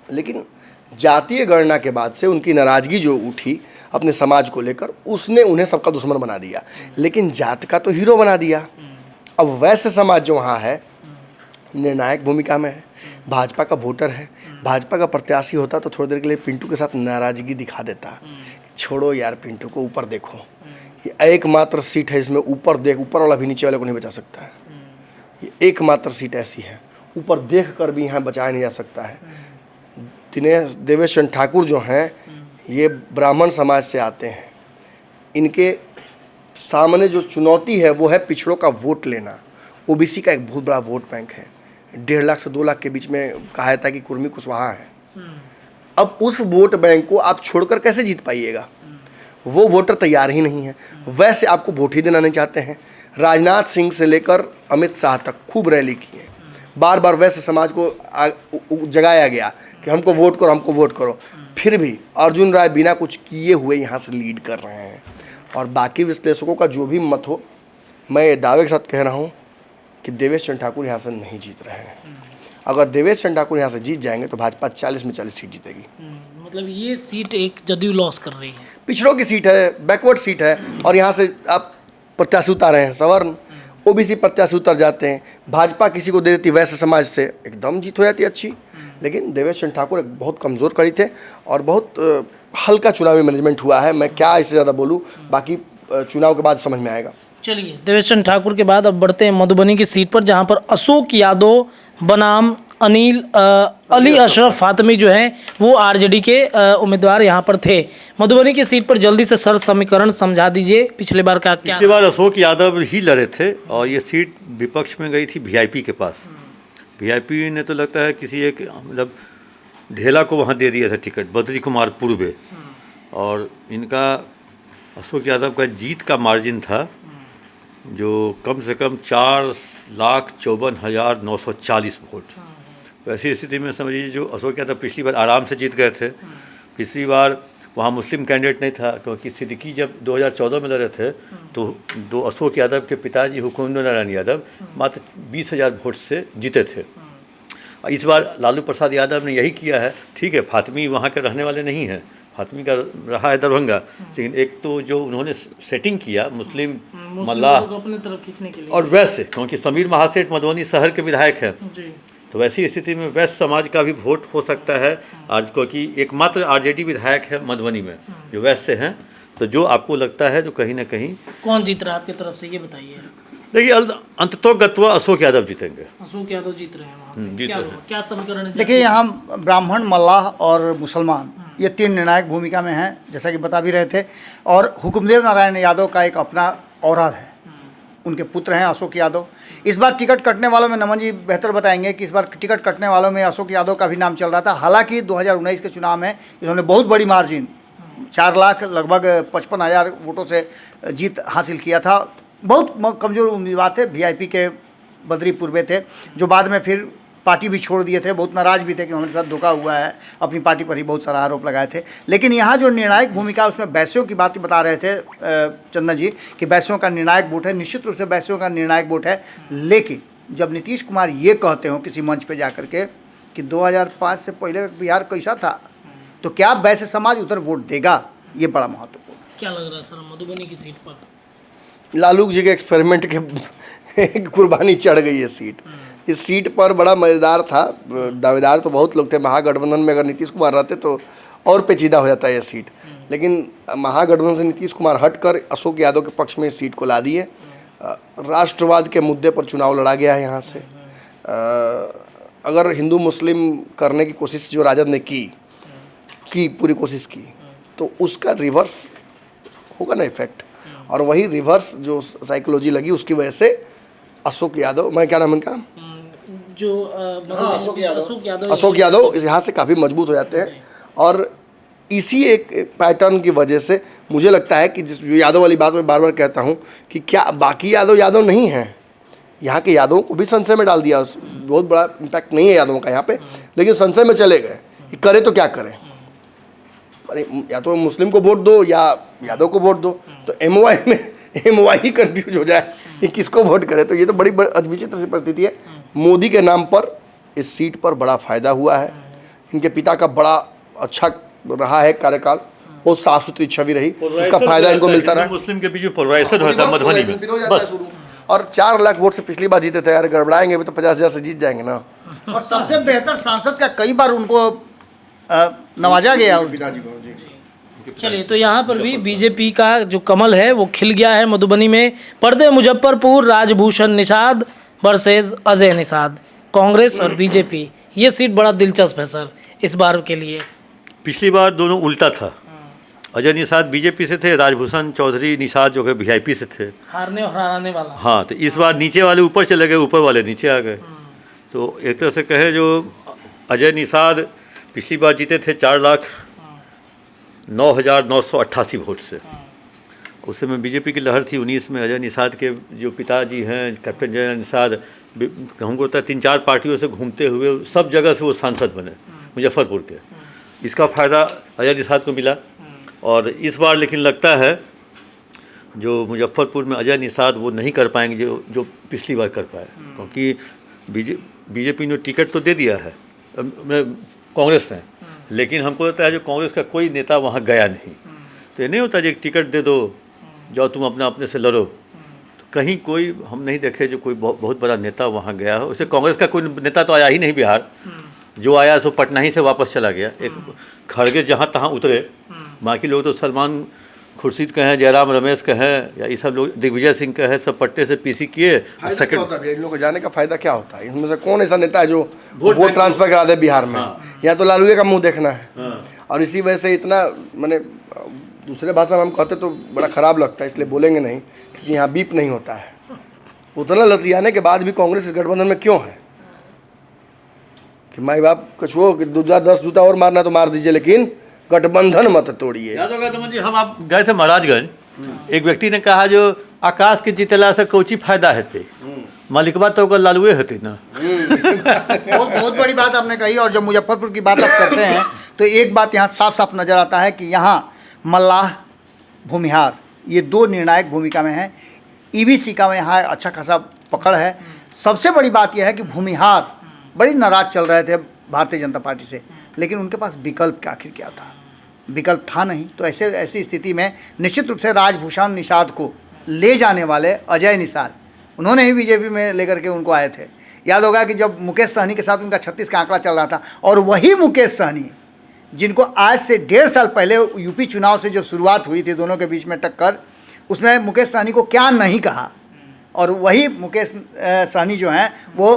लेकिन जातीय गणना के बाद से उनकी नाराज़गी जो उठी अपने समाज को लेकर, उसने उन्हें सबका दुश्मन बना दिया, लेकिन जात का तो हीरो बना दिया। अब वैसे समाज जो वहाँ है निर्णायक भूमिका में है, भाजपा का वोटर है, भाजपा का प्रत्याशी होता तो थोड़ी देर के लिए पिंटू के साथ नाराज़गी दिखा देता, छोड़ो यार पिंटू को, ऊपर देखो, ये एकमात्र सीट है इसमें ऊपर देख, ऊपर वाला भी नीचे वाले को नहीं बचा सकता है। ये एकमात्र सीट ऐसी है, ऊपर देख कर भी यहाँ बचाया नहीं जा सकता है। देवेश चंद्र ठाकुर जो हैं ये ब्राह्मण समाज से आते हैं, इनके सामने जो चुनौती है वो है पिछड़ों का वोट लेना। ओबीसी का एक बहुत बड़ा वोट बैंक है, 1.5 लाख से 2 लाख के बीच में कहा जाता है कि कुर्मी कुशवाहा है। अब उस वोट बैंक को आप छोड़कर कैसे जीत पाइएगा? वो वोटर तैयार ही नहीं है। वैसे आपको वोट ही देना नहीं चाहते हैं। राजनाथ सिंह से लेकर अमित शाह तक खूब रैली की है, बार बार वैसे समाज को जगाया गया कि हमको वोट करो, हमको वोट करो। फिर भी अर्जुन राय बिना कुछ किए हुए यहाँ से लीड कर रहे हैं। और बाकी विश्लेषकों का जो भी मत हो, मैं ये दावे के साथ कह रहा हूँ कि देवेश चंद्र ठाकुर यहाँ से नहीं जीत रहे हैं। अगर देवेश चंद्र ठाकुर यहाँ से जीत जाएंगे तो भाजपा 40 में 40 सीट जीतेगी। मतलब ये सीट एक जदयू लॉस कर रही है, पिछड़ों की सीट है, बैकवर्ड सीट है, और यहाँ से आप प्रत्याशी उतारे हैं सवर्ण, ओबीसी प्रत्याशी उतर जाते हैं, भाजपा किसी को दे देती वैसे समाज से, एकदम जीत हो जाती अच्छी। लेकिन देवेश चंद्र ठाकुर एक बहुत कमज़ोर कड़ी थे और बहुत हल्का चुनावी मैनेजमेंट हुआ है। मैं क्या इससे ज़्यादा बोलूँ, बाकी चुनाव के बाद समझ में आएगा। चलिए, देवेश चंद्र ठाकुर के बाद अब बढ़ते हैं मधुबनी की सीट पर, जहां पर अशोक यादव बनाम अली अशरफ फातमी जो हैं वो आरजेडी के उम्मीदवार यहां पर थे। मधुबनी की सीट पर जल्दी से सर समीकरण समझा दीजिए, पिछले बार का क्या? पिछली बार अशोक यादव ही लड़े थे और ये सीट विपक्ष में गई थी वीआईपी के पास। वीआईपी ने तो लगता है किसी एक मतलब ढेला को वहाँ दे दिया था टिकट, बद्री कुमार पूर्वे, और इनका अशोक यादव का जीत का मार्जिन था जो कम से कम 4,54,940 वोट। वैसी स्थिति में समझिए जो अशोक यादव पिछली बार आराम से जीत गए थे। पिछली बार वहाँ मुस्लिम कैंडिडेट नहीं था, क्योंकि सिद्दीकी जब 2014 में लड़े थे तो अशोक यादव के पिताजी हुकुमदुर नारायण यादव मात्र 20,000 वोट से जीते थे। इस बार लालू प्रसाद यादव ने यही किया है। ठीक है, फातमी वहाँ के रहने वाले नहीं हैं, फातमी का रहा है दरभंगा, लेकिन एक तो जो उन्होंने सेटिंग किया मुस्लिम मल्लाह अपनी तरफ खींचने के लिए, और वैसे क्योंकि समीर महासेठ मधुबनी शहर के विधायक हैं, तो वैसी स्थिति में वैश्य समाज का भी वोट हो सकता है आज, क्योंकि एकमात्र आरजेडी विधायक है मधुबनी में जो वैश्य हैं। तो जो आपको लगता है जो कहीं ना कहीं कौन जीत रहा है आपकी तरफ से, ये बताइए। देखिए अंततोगत्वा अशोक यादव जीतेंगे। अशोक यादव जीत रहे हैं वहाँ पे। जीत क्या रहे होगा? क्या समीकरण है? देखिए, यहाँ ब्राह्मण, मल्लाह और मुसलमान ये तीन निर्णायक भूमिका में हैं, जैसा कि बता भी रहे थे। और हुकुमदेव नारायण यादव का एक अपना औरा है, उनके पुत्र हैं अशोक यादव। इस बार टिकट कटने वालों में नमन जी बेहतर बताएंगे कि इस बार टिकट कटने वालों में अशोक यादव का भी नाम चल रहा था। हालांकि 2019 के चुनाव में इन्होंने बहुत बड़ी मार्जिन 4 लाख लगभग 55,000 वोटों से जीत हासिल किया था। बहुत कमज़ोर उम्मीदवार थे, वीआईपी के बद्री पूर्वे थे, जो बाद में फिर पार्टी भी छोड़ दिए थे। बहुत नाराज़ भी थे कि हमारे साथ धोखा हुआ है, अपनी पार्टी पर ही बहुत सारा आरोप लगाए थे। लेकिन यहाँ जो निर्णायक भूमिका उसमें वैश्यों की बात बता रहे थे चंदन जी कि वैश्यों का निर्णायक वोट है। निश्चित रूप से वैश्यों का निर्णायक वोट है। लेकिन जब नीतीश कुमार ये कहते हो किसी मंच पर जा करके कि 2005 से पहले बिहार कैसा था, तो क्या वैश्य समाज उधर वोट देगा, ये बड़ा महत्वपूर्ण है। क्या लग रहा है सर मधुबनी की सीट पर? लालू जी के एक्सपेरिमेंट के कुर्बानी चढ़ गई है सीट। इस सीट पर बड़ा मज़ेदार था, दावेदार तो बहुत लोग थे। महागठबंधन में अगर नीतीश कुमार रहते तो और पेचीदा हो जाता है ये सीट, लेकिन महागठबंधन से नीतीश कुमार हटकर अशोक यादव के पक्ष में इस सीट को ला दिए। राष्ट्रवाद के मुद्दे पर चुनाव लड़ा गया है यहाँ से। अगर हिंदू मुस्लिम करने की कोशिश जो राजद ने की पूरी कोशिश की, तो उसका रिवर्स होगा ना इफेक्ट। और वही रिवर्स जो साइकोलॉजी लगी उसकी वजह से अशोक यादव, मैं क्या नाम इनका, जो अशोक यादव यहाँ से काफ़ी मजबूत हो जाते हैं। और इसी एक पैटर्न की वजह से मुझे लगता है कि जिस जो यादव वाली बात मैं बार बार कहता हूँ कि क्या बाकी यादव नहीं हैं, यहाँ के यादवों को भी संशय में डाल दिया। बहुत बड़ा इम्पैक्ट नहीं है यादवों का यहाँ पे, लेकिन संशय में चले गए कि करें तो क्या करें। अरे या तो मुस्लिम को वोट दो या यादव को वोट दो, तो एमवाई ही कन्फ्यूज हो जाए कि किसको वोट करे। तो ये तो बड़ी विचित्र सी परिस्थिति है। मोदी के नाम पर इस सीट पर बड़ा फ़ायदा हुआ है। इनके पिता का बड़ा अच्छा रहा है कार्यकाल, बहुत साफ सुथरी छवि रही, उसका फायदा इनको मिलता रहा। मुस्लिम के बीच में पोलराइजेशन होता है मधुबनी में बस। और 4 लाख वोट से पिछली बार जीते थे यार, गड़बड़ाएंगे भी तो 50,000 से जीत जाएंगे ना। और सबसे बेहतर सांसद का कई बार उनको नवाजा गया पिताजी को। चलिए, तो यहाँ पर भी बीजेपी का जो कमल है वो खिल गया है मधुबनी में। पर्दे मुजफ्फरपुर, राजभूषण निषाद वर्सेस अजय निषाद, कांग्रेस और बीजेपी। ये सीट बड़ा दिलचस्प है सर इस बार के लिए। पिछली बार दोनों उल्टा था, अजय निषाद बीजेपी से थे, राजभूषण चौधरी निषाद जो है वीआईपी से थे। हारने और हराने वाला। हाँ, तो इस बार नीचे वाले ऊपर चले गए, ऊपर वाले नीचे आ गए। तो एक तरह से कहें जो अजय निषाद पिछली बार जीते थे 4,09,988 वोट से। उस समय बीजेपी की लहर थी 19 में। अजय निषाद के जो पिताजी हैं कैप्टन जय निषाद, हमको होता है 3-4 पार्टियों से घूमते हुए सब जगह से वो सांसद बने मुजफ्फरपुर के। इसका फ़ायदा अजय निषाद को मिला। और इस बार लेकिन लगता है जो मुजफ्फरपुर में अजय निषाद वो नहीं कर पाएंगे जो पिछली बार कर पाए, क्योंकि बीजेपी ने टिकट तो दे दिया है कांग्रेस ने, लेकिन हमको लगता है जो कांग्रेस का कोई नेता वहाँ गया नहीं। तो ये नहीं होता जो एक टिकट दे दो जाओ तुम अपने से लड़ो, तो कहीं कोई हम नहीं देखे जो कोई बहुत बड़ा नेता वहाँ गया हो। उसे कांग्रेस का कोई नेता तो आया ही नहीं बिहार, जो आया सो पटना ही से वापस चला गया। एक खड़गे जहाँ तहाँ उतरे, बाकी लोग तो सलमान खुर्शीद कहें, जयराम रमेश कहें, या ये सब लोग, दिग्विजय सिंह कहें, सब पट्टे से पीसी किए। सेकंड होता है इन लोगों को जाने का फायदा क्या होता है? इसमें से कौन ऐसा नेता है जो वोट ट्रांसफर करा दे बिहार में? या तो लालू का मुंह देखना है। और इसी वजह से इतना मैंने दूसरे भाषा में हम कहते तो बड़ा ख़राब लगता है, इसलिए बोलेंगे नहीं, क्योंकि यहाँ बीप नहीं होता है। उतना लतियाने के बाद भी कांग्रेस इस गठबंधन में क्यों है कि माई बाप कछुओ कि 10 जूता और मारना तो मार दीजिए, लेकिन गठबंधन मत तोड़िए। याद होगा तो मुझे, हम आप गए थे महाराजगंज, एक व्यक्ति ने कहा जो आकाश के जितला से कोची फायदा है, मालिकबा तो लालुए होती ना। बहुत बड़ी बात आपने कही। और जब मुजफ्फरपुर की बात आप करते हैं तो एक बात यहाँ साफ साफ नज़र आता है कि यहाँ मल्लाह भूमिहार ये 2 निर्णायक भूमिका में हैं। ईबीसी का यहाँ अच्छा खासा पकड़ है। सबसे बड़ी बात यह है कि भूमिहार बड़ी नाराज चल रहे थे भारतीय जनता पार्टी से, लेकिन उनके पास विकल्प का आखिर क्या था? विकल्प था नहीं। तो ऐसी स्थिति में निश्चित रूप से राजभूषण निषाद को ले जाने वाले अजय निषाद, उन्होंने ही बीजेपी में लेकर के उनको आए थे। याद होगा कि जब मुकेश सहनी के साथ उनका 36 का आंकड़ा चल रहा था, और वही मुकेश सहनी जिनको आज से 1.5 साल पहले यूपी चुनाव से जो शुरुआत हुई थी दोनों के बीच में टक्कर, उसमें मुकेश सहनी को क्या नहीं कहा, और वही मुकेश सहनी जो हैं वो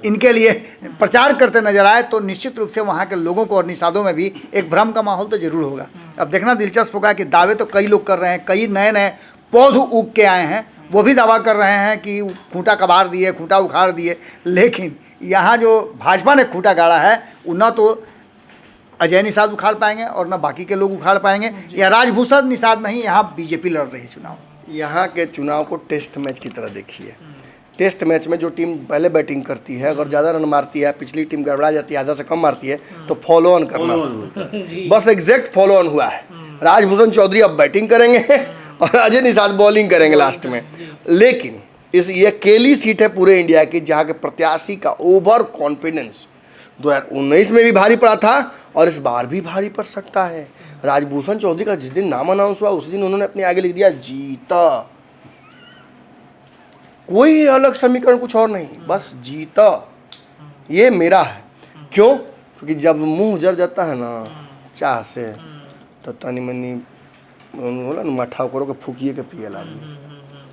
इनके लिए प्रचार करते नजर आए, तो निश्चित रूप से वहाँ के लोगों को और निषादों में भी एक भ्रम का माहौल तो जरूर होगा। अब देखना दिलचस्प होगा कि दावे तो कई लोग कर रहे हैं, कई नए नए पौध उग के आए हैं, वो भी दावा कर रहे हैं कि खूंटा कबाड़ दिए, खूंटा उखाड़ दिए, लेकिन यहाँ जो भाजपा ने खूंटा गाड़ा है वो न तो अजय निषाद उखाड़ पाएंगे और न बाकी के लोग उखाड़ पाएंगे। या राजभूषण निषाद नहीं, यहाँ बीजेपी लड़ रही है चुनाव। यहाँ के चुनाव को टेस्ट मैच की तरह देखिए। टेस्ट मैच में जो टीम पहले बैटिंग करती है, अगर ज़्यादा रन मारती है, पिछली टीम गड़बड़ा जाती है, आधा से कम मारती है, तो फॉलो ऑन करना, बस एग्जैक्ट फॉलो ऑन हुआ है। राजभूषण चौधरी अब बैटिंग करेंगे और अजय निषाद बॉलिंग करेंगे लास्ट में। लेकिन ये अकेली सीट है पूरे इंडिया की जहाँ के प्रत्याशी का ओवर कॉन्फिडेंस 2019 में भी भारी पड़ा था और इस बार भी भारी पड़ सकता है। राजभूषण चौधरी का जिस दिन नाम अनाउंस हुआ उस दिन उन्होंने अपने आगे लिख दिया जीता, कोई अलग समीकरण कुछ और नहीं, बस जीता, ये मेरा है। क्यों? क्योंकि जब मुंह जर जाता है ना चाह से, तो तनी मनी बोला ना माठा करो के फूकिए के पिए आदमी,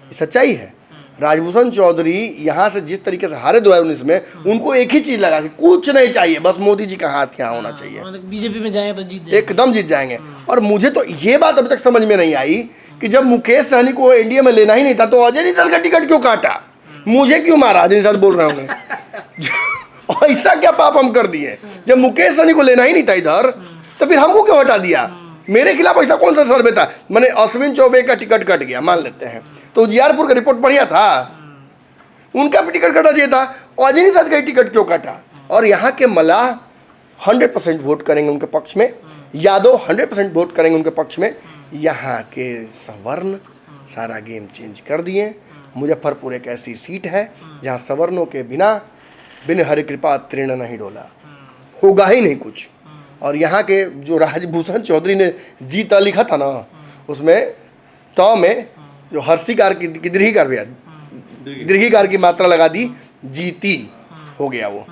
ये सच्चाई है। राजभूषण चौधरी यहाँ से जिस तरीके से हारे 2019 में, उनको एक ही चीज़ लगा कि कुछ नहीं चाहिए, बस मोदी जी का हाथ यहाँ होना चाहिए, बीजेपी में जाएंगे तो जीत जाएंगे, एकदम जीत जाएंगे। और मुझे तो ये बात अभी तक समझ में नहीं आई कि जब मुकेश सहनी को एनडीए में लेना ही नहीं था तो अजय निषाद का टिकट क्यों काटा, मुझे क्यों मारा, अजय निषाद बोल रहा हूँ मैं। ऐसा क्या पाप हम कर दिए? जब मुकेश सहनी को लेना ही नहीं था इधर, तो फिर हमको क्यों हटा दिया? मेरे खिलाफ ऐसा कौन सा सर्वे था? मैंने अश्विन चौबे का टिकट कट गया मान लेते हैं, तो उजियारपुर का रिपोर्ट बढ़िया था, उनका भी टिकट कटा चाहिए था, और अजय निषाद का टिकट क्यों काटा? और यहाँ के मलाह 100% वोट करेंगे उनके पक्ष में, यादव 100% वोट करेंगे उनके पक्ष में। यहाँ के सवर्ण सारा गेम चेंज कर दिए। मुजफ्फरपुर एक ऐसी सीट है जहाँ सवर्णों के बिना बिन हरि कृपा तृण नहीं डोला, होगा ही नहीं कुछ। और यहाँ के जो राजभूषण चौधरी ने जीता लिखा था ना, उसमें त में जो हर्षिकार की दीर्घिकार भी दीर्घिकार की मात्रा लगा दी, जीती हो गया वो।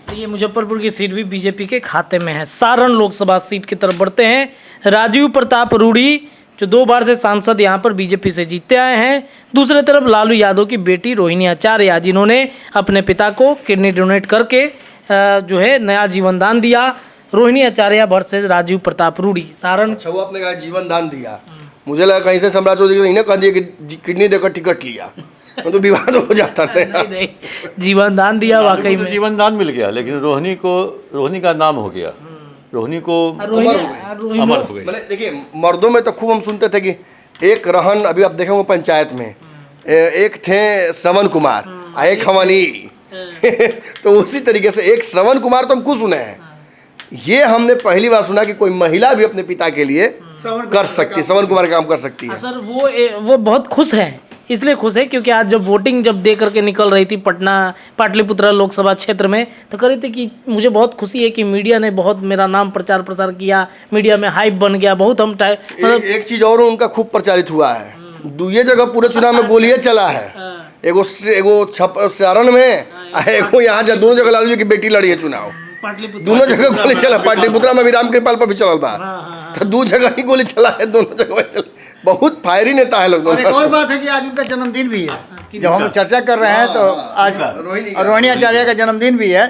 ये मुजफ्फरपुर की सीट भी बीजेपी के खाते में है। सारण लोकसभा सीट की तरफ बढ़ते हैं। राजीव प्रताप रूडी जो 2 बार से सांसद यहाँ पर बीजेपी से जीतते आए हैं। दूसरी तरफ लालू यादव की बेटी रोहिणी आचार्य, जिन्होंने अपने पिता को किडनी डोनेट करके जो है नया जीवन दान दिया। रोहिणी आचार्य वर्सेस राजीव प्रताप रूडी। सारण। अच्छा, वो आपने कहा जीवन दान दिया, मुझे लगा कहीं से सम्राट चौधरी ने कह दिया कि किडनी देकर टिकट लिया, तो विवाद हो जाता है। नहीं, जीवन दान दिया वाकई में। जीवन दान मिल गया, लेकिन रोहिणी का नाम हो गया, रोहिणी को अमर हो गई। मैंने देखिए मर्दों में तो खूब हम सुनते थे कि एक रहन, अभी आप देखेंगे पंचायत में एक थे श्रवण कुमार, एक हमानी तो उसी तरीके से एक श्रवण कुमार तो हम खुद सुने हैं, ये हमने पहली बार सुना कि कोई महिला भी अपने पिता के लिए कर सकती है, श्रवण कुमार काम कर सकती है। सर वो बहुत खुश हैं, इसलिए खुश है क्योंकि आज जब वोटिंग दे करके निकल रही थी पटना पाटलिपुत्र लोकसभा क्षेत्र में, तो कह रही थी कि मुझे बहुत खुशी है कि मीडिया ने बहुत मेरा नाम प्रचार प्रसार किया, मीडिया में हाइप बन गया बहुत। हम मतलब एक चीज और उनका खूब प्रचारित हुआ है, दूसरी जगह पूरे चुनाव में गोलियां चला है, एगो सारण में, एगो यहाँ दोनों जगह लालू जी की बेटी लड़ी है चुनाव, दोनों जगह गोली चला। पाटलिपुत्रा में भी राम कृपाल पर भी चल बा, तो 2 जगह ही गोली चला है, दोनों जगह चला। बहुत फायरी नेता है लोग। और एक और बात है कि आज उनका जन्मदिन भी है, जब हम चर्चा कर रहे हैं तो आज रोहिणी आचार्य का जन्मदिन भी है,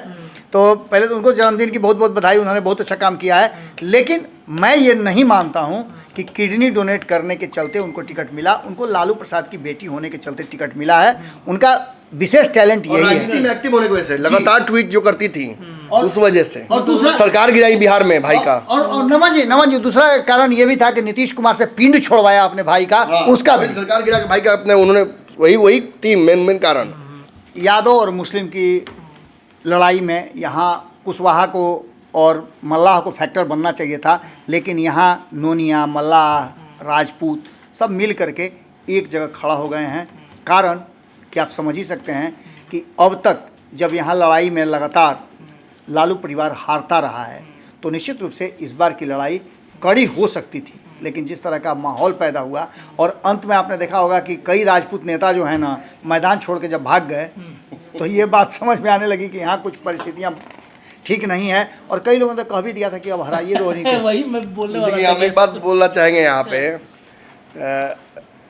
तो पहले तो उनको जन्मदिन की बहुत बहुत बधाई, उन्होंने बहुत अच्छा काम किया है। लेकिन मैं ये नहीं मानता हूँ कि किडनी डोनेट करने के चलते उनको टिकट मिला, उनको लालू प्रसाद की बेटी होने के चलते टिकट मिला है। उनका विशेष टैलेंट यही है, एक्टिव होने की वजह से, लगातार ट्वीट जो करती थी उस वजह से, और दूसरा सरकार गिराई बिहार में भाई का। और नमन जी दूसरा कारण ये भी था कि नीतीश कुमार से पिंड छोड़वाया अपने भाई का, उसका भी सरकार गिरा के भाई का अपने, उन्होंने वही थी मेन कारण। यादव और मुस्लिम की लड़ाई में यहाँ कुशवाहा को और मल्लाह को फैक्टर बनना चाहिए था, लेकिन यहाँ नोनिया, मल्लाह, राजपूत सब मिल करके एक जगह खड़ा हो गए हैं। कारण कि आप समझ ही सकते हैं कि अब तक जब यहाँ लड़ाई में लगातार लालू परिवार हारता रहा है, तो निश्चित रूप से इस बार की लड़ाई कड़ी हो सकती थी। लेकिन जिस तरह का माहौल पैदा हुआ, और अंत में आपने देखा होगा कि कई राजपूत नेता जो हैं ना मैदान छोड़ के जब भाग गए, तो ये बात समझ में आने लगी कि यहाँ कुछ परिस्थितियाँ ठीक नहीं है, और कई लोगों ने कह भी दिया था कि अब हराइए रोहिणी को। वही मैं बोलने वाला देखिए था हम एक कि बात बोलना चाहेंगे यहाँ पे,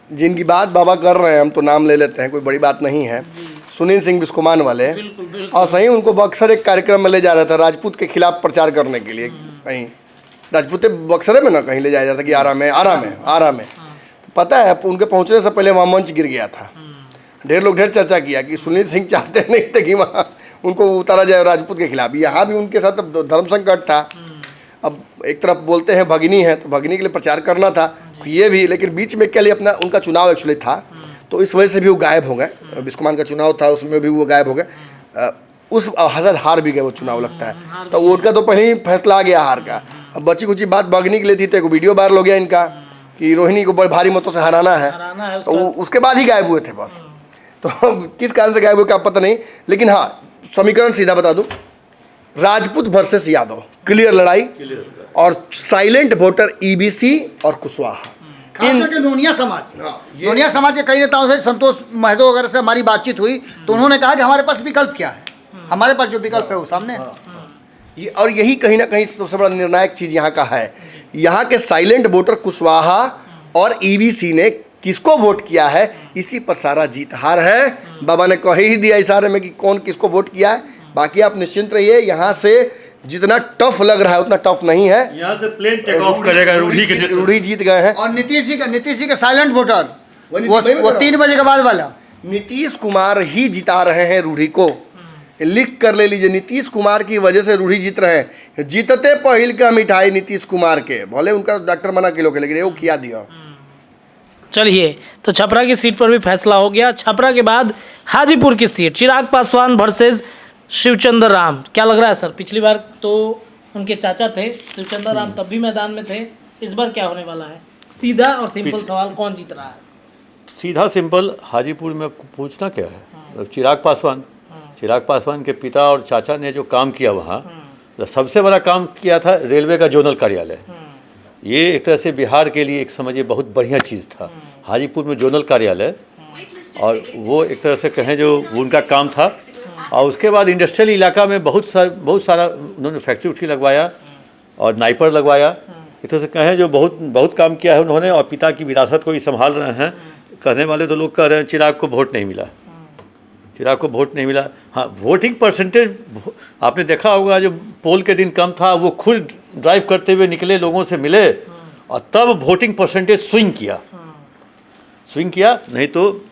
जिनकी बात बाबा कर रहे हैं हम तो नाम ले लेते हैं, कोई बड़ी बात नहीं है। सुनील सिंह बिस्कुमान वाले, बिल्कुल बिल्कुल और सही उनको बक्सर एक कार्यक्रम में ले जा रहा था राजपूत के खिलाफ प्रचार करने के लिए, कहीं राजपूत बक्सर में ना कहीं ले जाया जा रहा था कि आरा में। तो पता है उनके पहुंचने से पहले वहाँ मंच गिर गया था। ढेर लोग ढेर चर्चा किया कि सुनील सिंह चाहते नहीं थे कि वहाँ उनको उतारा जाए राजपूत के खिलाफ। यहाँ भी उनके साथ अब धर्म संकट था। अब एक तरफ बोलते हैं भगिनी है तो भगिनी के लिए प्रचार करना था ये भी, लेकिन बीच में के लिए अपना उनका चुनाव एक्चुअली था, तो इस वजह से भी वो गायब हो गए। बिस्कुमान का चुनाव था उसमें भी वो गायब हो गए, उस हसद हार भी गए वो चुनाव लगता है। तो उनका तो पहले ही फैसला आ गया हार का। अब बची कुछ बात भगनी के लिए थी तो एक वीडियो वायरल हो गया इनका कि रोहिणी को बड़े भारी मतों से हराना है, तो उसके बाद ही गायब हुए थे बस। तो किस कारण से गायब हुए क्या पता नहीं, लेकिन हाँ समीकरण सीधा बता दूं, राजपूत वर्सेस यादव क्लियर लड़ाई, और साइलेंट वोटर ईबीसी और कुशवाहा। खास करके नोनिया समाज के कई नेताओं से, संतोष महतो वगैरह से हमारी बातचीत हुई तो उन्होंने कहा कि हमारे पास विकल्प क्या है, हमारे पास जो विकल्प है वो सामने है। और यही कहीं ना कहीं सबसे बड़ा निर्णायक चीज़ यहाँ का है। यहाँ के साइलेंट वोटर कुशवाहा और ईबीसी ने किसको वोट किया है, इसी पर सारा जीत हार है। बाबा ने कह ही दिया इशारे में कि कौन किसको वोट किया है। बाकी आप निश्चिंत रहिए, यहाँ से जितना टफ लग रहा है उतना टफ नहीं है। यहाँ से प्लेन टेक ऑफ करेगा रूढ़ी जीत गए हैं। और नीतीश जी का साइलेंट वोटर वो 3 बजे के बाद वाला, नीतीश कुमार ही जिता रहे हैं रूढ़ी को। लिख कर ले लीजिए, नीतीश कुमार की वजह से रूढ़ी जीत रहे हैं। जीतते पहल का मिठाई नीतीश कुमार के, भले उनका डॉक्टर मना किलो के, लेकिन वो खिया दिया। चलिए, तो छपरा की सीट पर भी फैसला हो गया। छपरा के बाद हाजीपुर की सीट, चिराग पासवान वर्सेस शिवचंद्र राम। क्या लग रहा है सर? पिछली बार तो उनके चाचा थे शिवचंद्र राम, तब भी मैदान में थे। इस बार क्या होने वाला है? सीधा और सिंपल सवाल, कौन जीत रहा है? सीधा सिंपल, हाजीपुर में पूछना क्या है? चिराग पासवान के पिता और चाचा ने जो काम किया वहाँ, सबसे बड़ा काम किया था रेलवे का जोनल कार्यालय। ये एक तरह से बिहार के लिए एक समझिए बहुत बढ़िया चीज़ था, हाजीपुर में जोनल कार्यालय, और वो एक तरह से कहें जो उनका काम था। और उसके बाद इंडस्ट्रियल इलाका में बहुत सारा उन्होंने फैक्ट्री उठी लगवाया और नाइपर लगवाया। एक तरह से कहें जो बहुत काम किया है उन्होंने, और पिता की विरासत को ही संभाल रहे हैं। कहने वाले तो लोग कह रहे हैं चिराग को वोट नहीं मिला। हाँ, वोटिंग परसेंटेज आपने देखा होगा, जो पोल के दिन कम था, वो खुद ड्राइव करते हुए निकले, लोगों से मिले, और तब वोटिंग परसेंटेज स्विंग किया। नहीं तो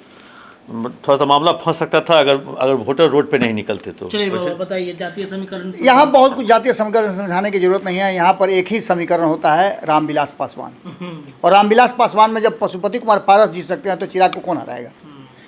थोड़ा सा मामला फंस सकता था अगर वोटर रोड पे नहीं निकलते तो। चलिए बाबा बताइए, जातीय समीकरण। यहाँ बहुत कुछ जातीय समीकरण समझाने की जरूरत नहीं है। यहाँ पर एक ही समीकरण होता है, रामविलास पासवान। और रामविलास पासवान में जब पशुपति कुमार पारस जीत सकते हैं तो चिराग को कौन हराएगा?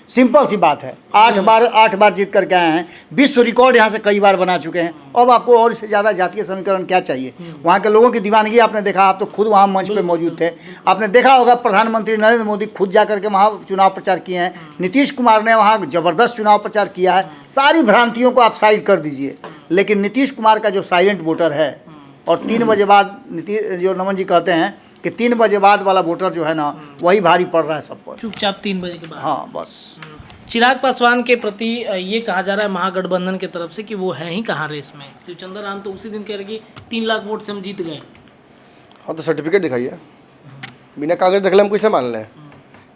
सिंपल सी बात है। 8 बार जीत करके आए हैं, विश्व रिकॉर्ड यहाँ से कई बार बना चुके हैं। अब आपको और इससे ज़्यादा जातीय समीकरण क्या चाहिए? वहाँ के लोगों की दीवानगी आपने देखा, आप तो खुद वहाँ मंच पे मौजूद थे। आपने देखा होगा प्रधानमंत्री नरेंद्र मोदी खुद जा करके वहाँ चुनाव प्रचार किए हैं, नीतीश कुमार ने वहाँ ज़बरदस्त चुनाव प्रचार किया है। सारी भ्रांतियों को आप साइड कर दीजिए, लेकिन नीतीश कुमार का जो साइलेंट वोटर है, और 3 बजे बाद जो नमन जी कहते हैं कि 3 बजे बाद वाला वोटर जो है ना, वही भारी पड़ रहा है सब पर। चुपचाप 3 बजे के बाद। हाँ बस। चिराग पासवान के प्रति ये कहा जा रहा है महागठबंधन की तरफ से कि वो है ही कहाँ रेस में। शिवचंद्र राम तो उसी दिन कह रहे कि 3 लाख वोट से हम जीत गए। हाँ तो सर्टिफिकेट दिखाइए, बिना कागज़ देख ले हम कैसे मान लें?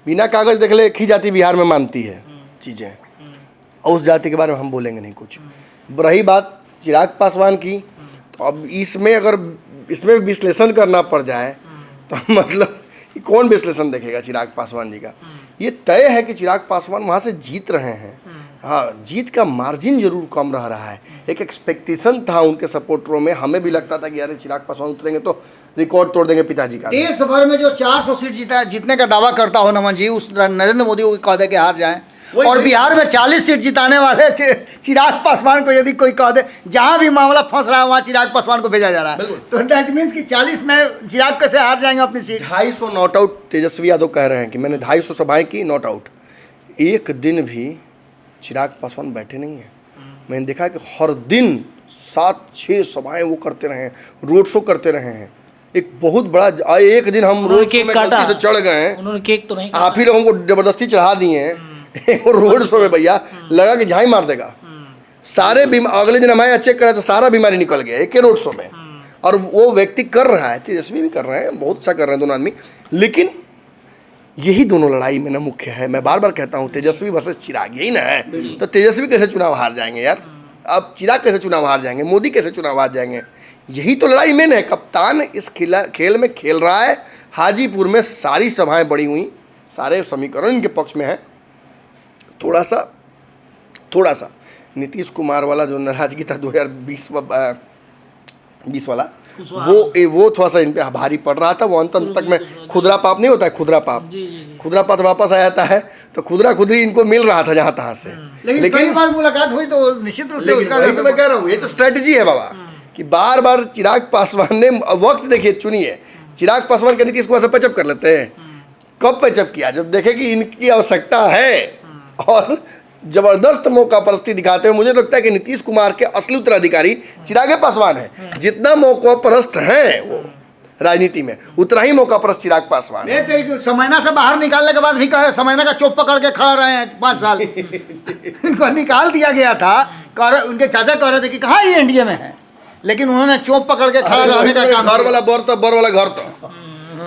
बिना कागज़ देख ले एक ही जाति बिहार में मानती है चीज़ें, और उस जाति के बारे में हम बोलेंगे नहीं कुछ। रही बात चिराग पासवान की, तो अब इसमें विश्लेषण करना पड़ जाए तो मतलब कौन विश्लेषण देखेगा चिराग पासवान जी का? ये तय है कि चिराग पासवान वहाँ से जीत रहे हैं। हाँ, जीत का मार्जिन जरूर कम रहा है। एक एक्सपेक्टेशन था उनके सपोर्टरों में, हमें भी लगता था कि अरे चिराग पासवान उतरेंगे तो रिकॉर्ड तोड़ देंगे पिताजी का। देश भर में जो 400 सीट जीतने का दावा करता हो नमन जी, उस नरेंद्र मोदी को कह दे के हार जाएं, और बिहार में 40 सीट जिताने वाले चिराग पासवान को यदि कोई कह दे, जहां भी मामला फंस रहा है वहां चिराग पासवान को भेजा जा रहा है, तो दैट मीन्स कि 40 में चिराग कैसे हार जाएंगे अपनी seat? 250 not out Tejashwi Yadav कह रहे हैं कि मैंने 250 सभाएं की, नॉट आउट। एक दिन भी चिराग पासवान बैठे नहीं हैं। मैंने देखा कि हर दिन 7-6 सभाएं वो करते रहे हैं, रोड शो करते रहे हैं। एक बहुत बड़ा, एक दिन हम रोड शो में गलती से चढ़ गए हैं, उन्होंने केक तो नहीं, आप ही लोगों को जबरदस्ती चढ़ा दिए हैं रोड शो में। भैया लगा कि झाई मार देगा, सारे अगले दिन हमारे चेक करा तो सारा बीमारी निकल गया एक ही रोड शो में। और वो व्यक्ति कर रहा है, तेजस्वी भी कर रहे हैं, बहुत अच्छा कर रहे हैं दोनों आदमी। लेकिन यही दोनों लड़ाई में ना मुख्य है। मैं बार बार कहता हूँ तेजस्वी वर्सेस चिराग, यही ना है। तो तेजस्वी कैसे चुनाव हार जाएंगे यार, अब चिराग कैसे चुनाव हार जाएंगे, मोदी कैसे चुनाव हार जाएंगे, यही तो लड़ाई मेन है। कप्तान इस खेल में खेल रहा है। हाजीपुर में सारी सभाएं बड़ी हुई, सारे समीकरण इनके पक्ष में है। थोड़ा सा नीतीश कुमार वाला जो नाराजगी था 2020 वाला, वो थोड़ा सा इन पे भारी पड़ रहा था। वो अंत तक में खुदरा पाप नहीं होता है, खुदरा पाप वापस आ जाता है। तो खुदरी इनको मिल रहा था जहाँ तहाँ से। लेकिन कई बार मुलाकात हुई तो निश्चित रूप से उसका वही तो मैं कह रहा हूँ, ये तो स्ट्रेटजी है बाबा कि बार बार चिराग पासवान ने वक्त देखिए चुनिए। चिराग पासवान के नीतीश कुमार से पैचअप कर लेते हैं। कब पैचअप किया, जब देखे कि इनकी आवश्यकता है और जबरदस्त मौका परस्ती दिखाते हुए। मुझे लगता है कि नीतीश कुमार के असली उत्तराधिकारी चिराग पासवान है। जितना मौका परस्त है वो राजनीति में, उतना ही मौका परस्त चिराग पासवान है। समैना से बाहर निकालने के बाद भी कहे समैना का चोप पकड़ के खड़ा रहे हैं 5 साल इनको निकाल दिया गया था। उनके चाचा कह रहे थे कि कहाँ ये एनडीए में है, लेकिन उन्होंने चोप पकड़ के खड़ा रहने का काम। घर वाला बर वाला घर तो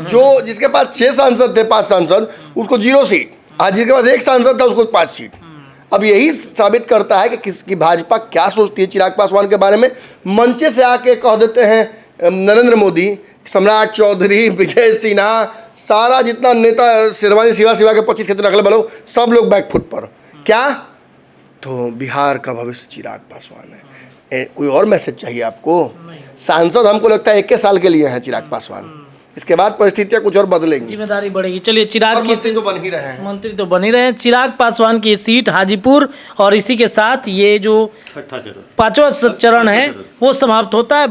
जो जिसके पास 6 सांसद थे, 5 सांसद, उसको 0 सीट। आज जिसके पास 1 सांसद था उसको 5 सीट। अब यही साबित करता है कि किसकी भाजपा क्या सोचती है चिराग पासवान के बारे में। मंचे से आके कह देते हैं नरेंद्र मोदी, सम्राट चौधरी, विजय सिन्हा, सारा जितना नेता, शेरवानी सिवा के 25 कितने अगले बलो, सब लोग बैकफुट पर। क्या तो बिहार का भविष्य चिराग पासवान है। कोई और मैसेज चाहिए आपको? सांसद हमको लगता है 21 साल के लिए है चिराग पासवान। इसके बाद परिस्थितियां कुछ और बदलेंगी, जिम्मेदारी बढ़ेगी। चलिए, चिराग की मंत्री तो बन ही रहे हैं, मंत्री तो बन ही रहे हैं। चिराग पासवान की सीट हाजीपुर, और इसी के साथ ये जो 5वां चरण है वो समाप्त होता है।